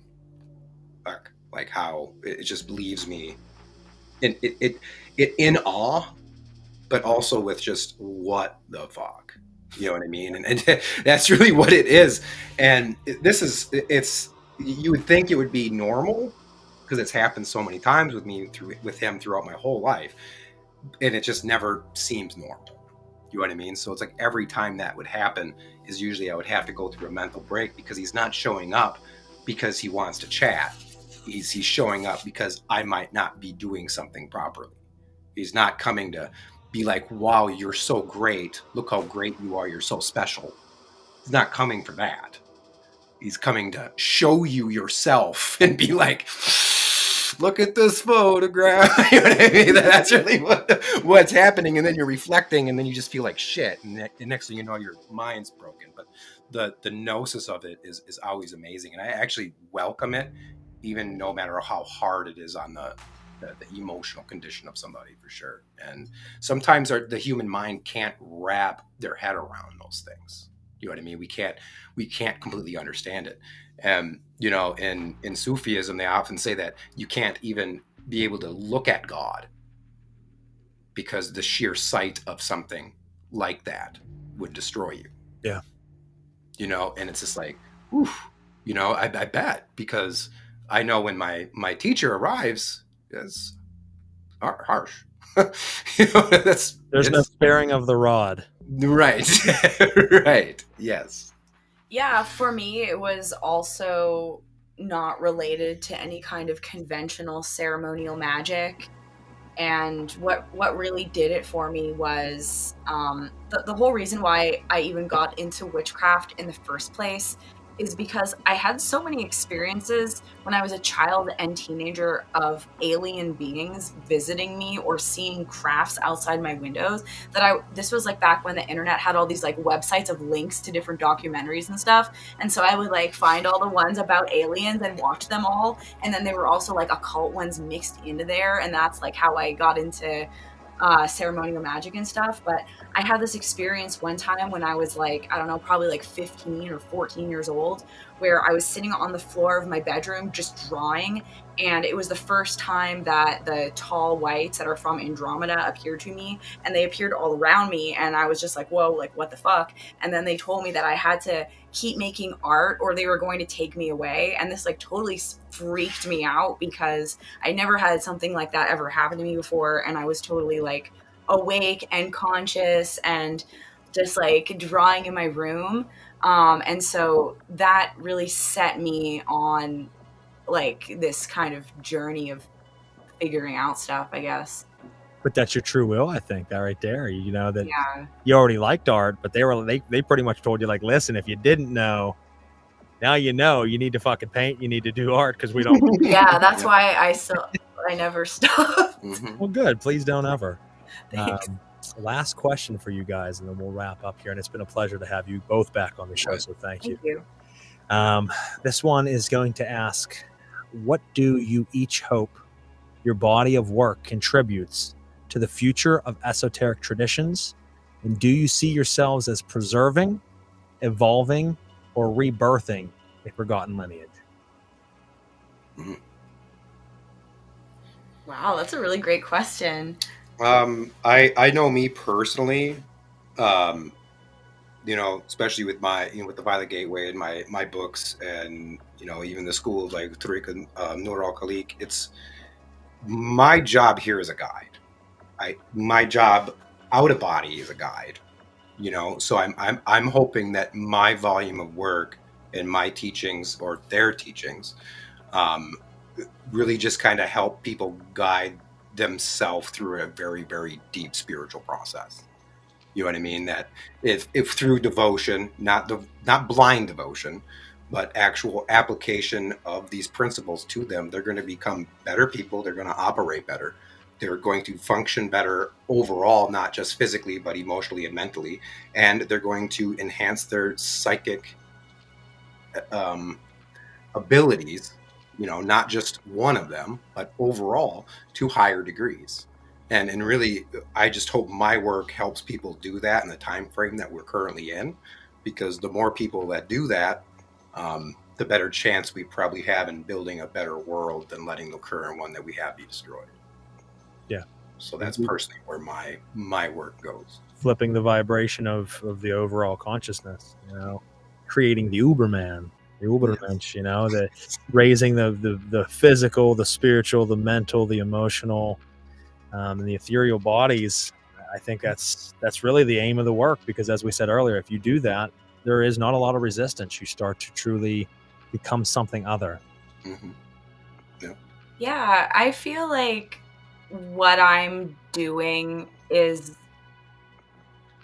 fuck, like how it just leaves me in awe, but also with just what the fuck. You know what I mean? And that's really what it is. And it's, you would think it would be normal because it's happened so many times with him throughout my whole life. And it just never seems normal. You know what I mean? So it's like every time that would happen is usually I would have to go through a mental break because he's not showing up because he wants to chat. He's showing up because I might not be doing something properly. He's not coming to be like, wow, you're so great. Look how great you are. You're so special. He's not coming for that. He's coming to show you yourself and be like, look at this photograph. You know what I mean? That's really what's happening. And then you're reflecting and then you just feel like shit. And the next thing you know, your mind's broken. But the gnosis of it is always amazing. And I actually welcome it, even no matter how hard it is on the emotional condition of somebody, for sure. And sometimes the human mind can't wrap their head around those things. You know what I mean? We can't completely understand it. And in Sufism, they often say that you can't even be able to look at God because the sheer sight of something like that would destroy you. Yeah. And it's just like, oof, I bet, because I know when my teacher arrives, it's harsh. There's no sparing of the rod. Right. Right. Yes. Yeah, for me, it was also not related to any kind of conventional ceremonial magic. And what really did it for me was the whole reason why I even got into witchcraft in the first place is because I had so many experiences when I was a child and teenager of alien beings visiting me or seeing crafts outside my windows that this was like back when the internet had all these like websites of links to different documentaries and stuff. And so I would like find all the ones about aliens and watch them all. And then they were also like occult ones mixed into there. And that's like how I got into ceremonial magic and stuff. But I had this experience one time when I was like, I don't know, probably like 15 or 14 years old, where I was sitting on the floor of my bedroom just drawing. And it was the first time that the tall whites that are from Andromeda appeared to me, and they appeared all around me. And I was just like, whoa, like what the fuck? And then they told me that I had to keep making art or they were going to take me away. And this like totally freaked me out because I never had something like that ever happen to me before. And I was totally like awake and conscious and just like drawing in my room. And so that really set me on like this kind of journey of figuring out stuff, I guess. But that's your true will, I think, that right there. That Yeah. you already liked art, but they pretty much told you like, listen, if you didn't know, now you know you need to fucking paint, you need to do art because we don't. Yeah, that's why I never stopped. Mm-hmm. Well, good. Please don't ever. Thanks. Last question for you guys, and then we'll wrap up here. And it's been a pleasure to have you both back on the show, so thank you. This one is going to ask, what do you each hope your body of work contributes to the future of esoteric traditions? And do you see yourselves as preserving, evolving, or rebirthing a forgotten lineage? Mm-hmm. Wow, that's a really great question. I know me personally, especially with my, with the Violet Gateway and my books and, even the schools like Tariq and Nur al-Khalik, it's my job here is a guide. My job out of body is a guide, so I'm hoping that my volume of work and my teachings or their teachings, really just kind of help people guide themselves through a very, very deep spiritual process. You know what I mean? That if through devotion, not blind devotion, but actual application of these principles to them, they're going to become better people. They're going to operate better. They're going to function better overall, not just physically, but emotionally and mentally. And they're going to enhance their psychic abilities, not just one of them, but overall to higher degrees. And really, I just hope my work helps people do that in the time frame that we're currently in, because the more people that do that, the better chance we probably have in building a better world than letting the current one that we have be destroyed. Yeah. So that's personally where my work goes. Flipping the vibration of the overall consciousness, creating the Uberman, the Ubermensch, the raising the physical, the spiritual, the mental, the emotional, and the ethereal bodies. I think that's really the aim of the work, because as we said earlier, if you do that, there is not a lot of resistance. You start to truly become something other. Mm-hmm. Yeah, I feel like what I'm doing is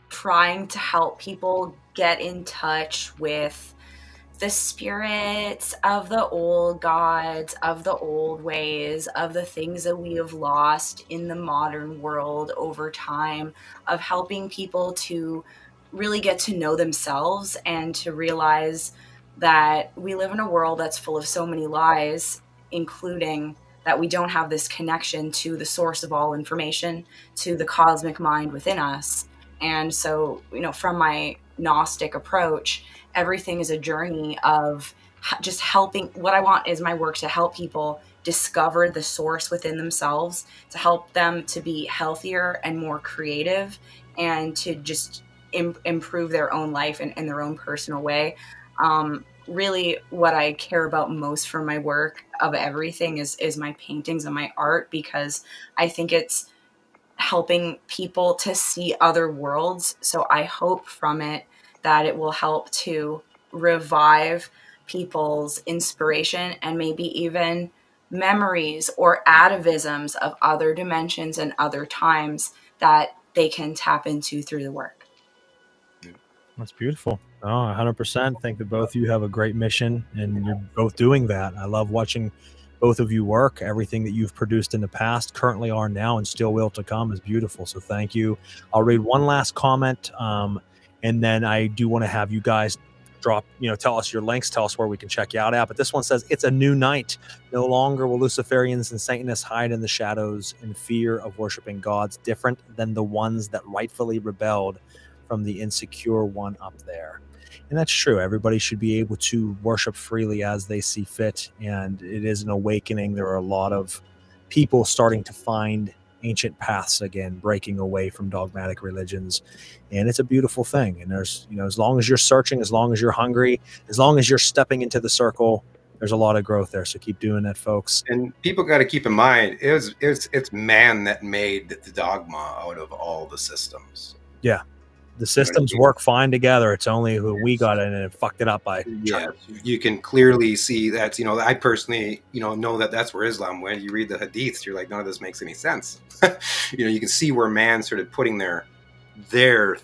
trying to help people get in touch with the spirits of the old gods, of the old ways, of the things that we have lost in the modern world over time, of helping people to really get to know themselves and to realize that we live in a world that's full of so many lies, including that we don't have this connection to the source of all information, to the cosmic mind within us. And so, from my Gnostic approach, everything is a journey of just helping. What I want is my work to help people discover the source within themselves, to help them to be healthier and more creative, and to just improve their own life in their own personal way. Really, what I care about most from my work of everything is my paintings and my art, because I think it's helping people to see other worlds. So I hope from it that it will help to revive people's inspiration and maybe even memories or atavisms of other dimensions and other times that they can tap into through the work. That's beautiful. Oh, 100%. Think that both of you have a great mission, and you're both doing that. I love watching both of you work. Everything that you've produced in the past, currently are now, and still will to come is beautiful. So thank you. I'll read one last comment, and then I do want to have you guys drop, tell us your links, tell us where we can check you out at. But this one says, "It's a new night. No longer will Luciferians and Satanists hide in the shadows in fear of worshiping gods different than the ones that rightfully rebelled from the insecure one up there." And that's true. Everybody should be able to worship freely as they see fit. And it is an awakening. There are a lot of people starting to find ancient paths again, breaking away from dogmatic religions. And it's a beautiful thing. And there's, as long as you're searching, as long as you're hungry, as long as you're stepping into the circle, there's a lot of growth there. So keep doing that, folks. And people got to keep in mind, it's man that made the dogma out of all the systems. Yeah. The systems work fine together. It's only who we got in and fucked it up by. Yeah, you can clearly see that. I personally, know that that's where Islam went. You read the Hadiths, you're like, none of this makes any sense. You can see where man started putting their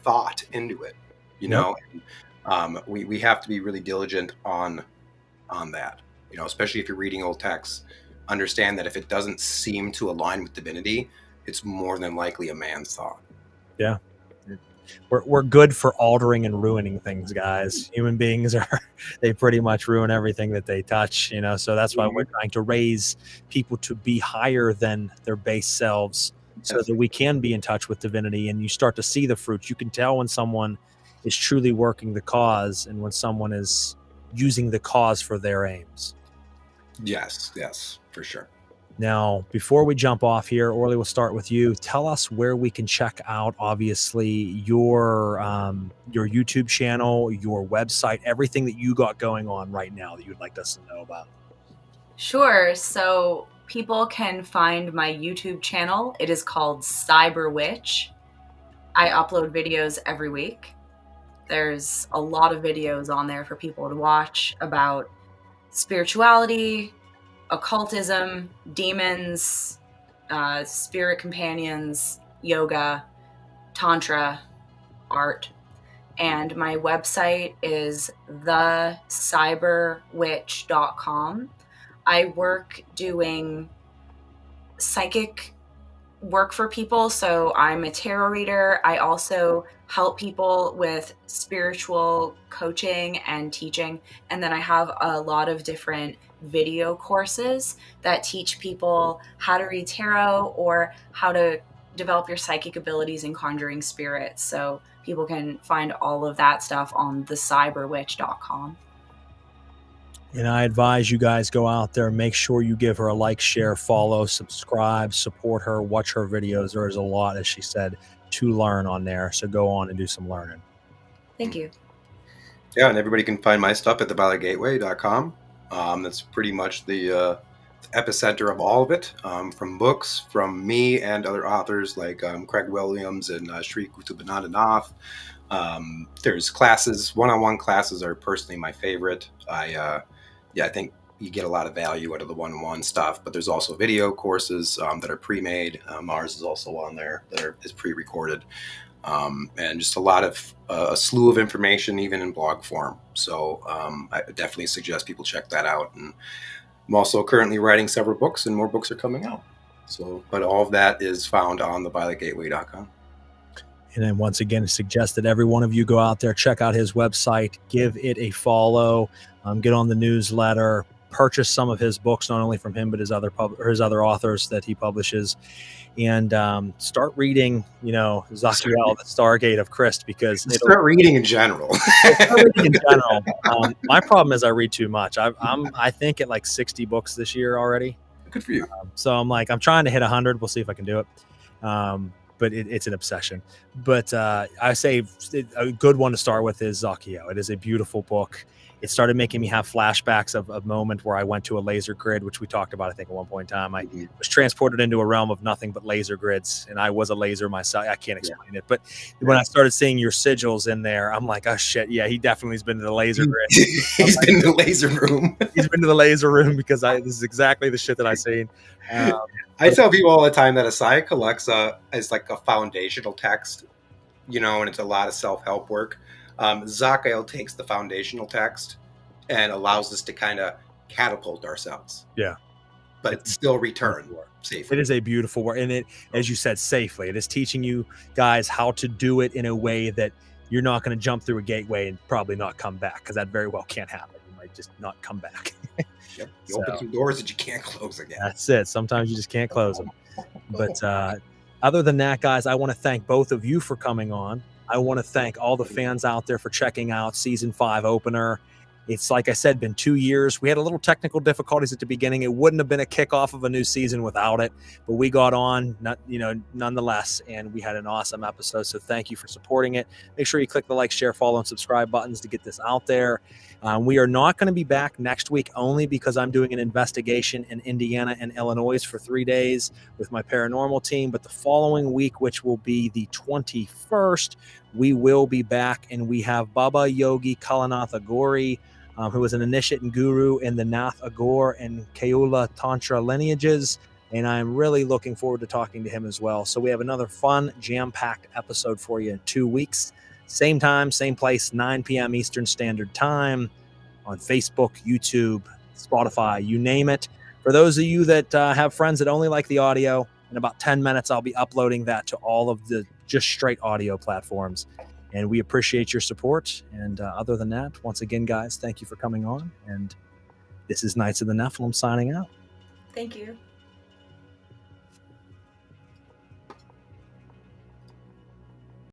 thought into it. We have to be really diligent on that. Especially if you're reading old texts, understand that if it doesn't seem to align with divinity, it's more than likely a man's thought. Yeah. We're good for altering and ruining things, guys. Human beings they pretty much ruin everything that they touch, so that's why we're trying to raise people to be higher than their base selves, so that we can be in touch with divinity. And you start to see the fruits. You can tell when someone is truly working the cause and when someone is using the cause for their aims. Yes, for sure. Now, before we jump off here, Orlee, we'll start with you. Tell us where we can check out, obviously, your YouTube channel, your website, everything that you got going on right now that you'd like us to know about. Sure. So people can find my YouTube channel. It is called Cyber Witch. I upload videos every week. There's a lot of videos on there for people to watch about spirituality, occultism, demons, spirit companions, yoga, tantra, art. And my website is thecyberwitch.com. I work doing psychic work for people. So I'm a tarot reader. I also help people with spiritual coaching and teaching. And then I have a lot of different video courses that teach people how to read tarot or how to develop your psychic abilities in conjuring spirits. So people can find all of that stuff on thecyberwitch.com. And I advise you guys go out there, make sure you give her a like, share, follow, subscribe, support her, watch her videos. There is a lot, as she said, to learn on there. So go on and do some learning. Thank you. Yeah, and everybody can find my stuff at thevioletgateway.com. That's pretty much the epicenter of all of it, from books from me and other authors like Craig Williams and Sri Kutubanandanath. There's classes, one-on-one classes are personally my favorite. I think you get a lot of value out of the one-on-one stuff, but there's also video courses that are pre-made. Ours is also on there that is pre-recorded. And just a slew of information, even in blog form. So I definitely suggest people check that out. And I'm also currently writing several books, and more books are coming out. So, but all of that is found on thevioletgateway.com. And then once again, suggest that every one of you go out there, check out his website, give it a follow, get on the newsletter, purchase some of his books, not only from him, but his other authors that he publishes, and start reading, Zachiel, the Stargate of Christ, because start reading in general. My problem is I read too much. I think at like 60 books this year already. Good for you. So I'm trying to hit 100. We'll see if I can do it. But it's an obsession. But I say a good one to start with is Zachiel. It is a beautiful book. It started making me have flashbacks of a moment where I went to a laser grid, which we talked about, I think, at one point in time. I was transported into a realm of nothing but laser grids, and I was a laser myself. I can't explain it. But when I started seeing your sigils in there, I'm like, oh, shit, yeah, he definitely has been to the laser grid. He's been to the laser room. He's been to the laser room because this is exactly the shit that I've seen. I tell people all the time that Asaya Alexa is like a foundational text, and it's a lot of self-help work. Zachiel takes the foundational text and allows us to kind of catapult ourselves. Yeah. But it's still return safely. It is a beautiful work. And it, as you said, safely. It is teaching you guys how to do it in a way that you're not going to jump through a gateway and probably not come back, because that very well can't happen. You might just not come back. Yep. You open some doors that you can't close again. That's it. Sometimes you just can't close them. But other than that, guys, I want to thank both of you for coming on. I want to thank all the fans out there for checking out Season 5 opener. It's, like I said, been 2 years. We had a little technical difficulties at the beginning. It wouldn't have been a kickoff of a new season without it, but we got on, nonetheless, and we had an awesome episode. So thank you for supporting it. Make sure you click the like, share, follow, and subscribe buttons to get this out there. We are not going to be back next week, only because I'm doing an investigation in Indiana and Illinois for 3 days with my paranormal team. But the following week, which will be the 21st, we will be back, and we have Baba Yogi Kalanath Agori, who is an initiate and guru in the Nath Agor and Keula Tantra lineages. And I'm really looking forward to talking to him as well. So we have another fun, jam-packed episode for you in 2 weeks. Same time, same place, 9 p.m. Eastern Standard Time on Facebook, YouTube, Spotify, you name it. For those of you that have friends that only like the audio, in about 10 minutes, I'll be uploading that to all of the just straight audio platforms. And we appreciate your support. And other than that, once again, guys, thank you for coming on. And this is Knights of the Nephilim signing out. Thank you.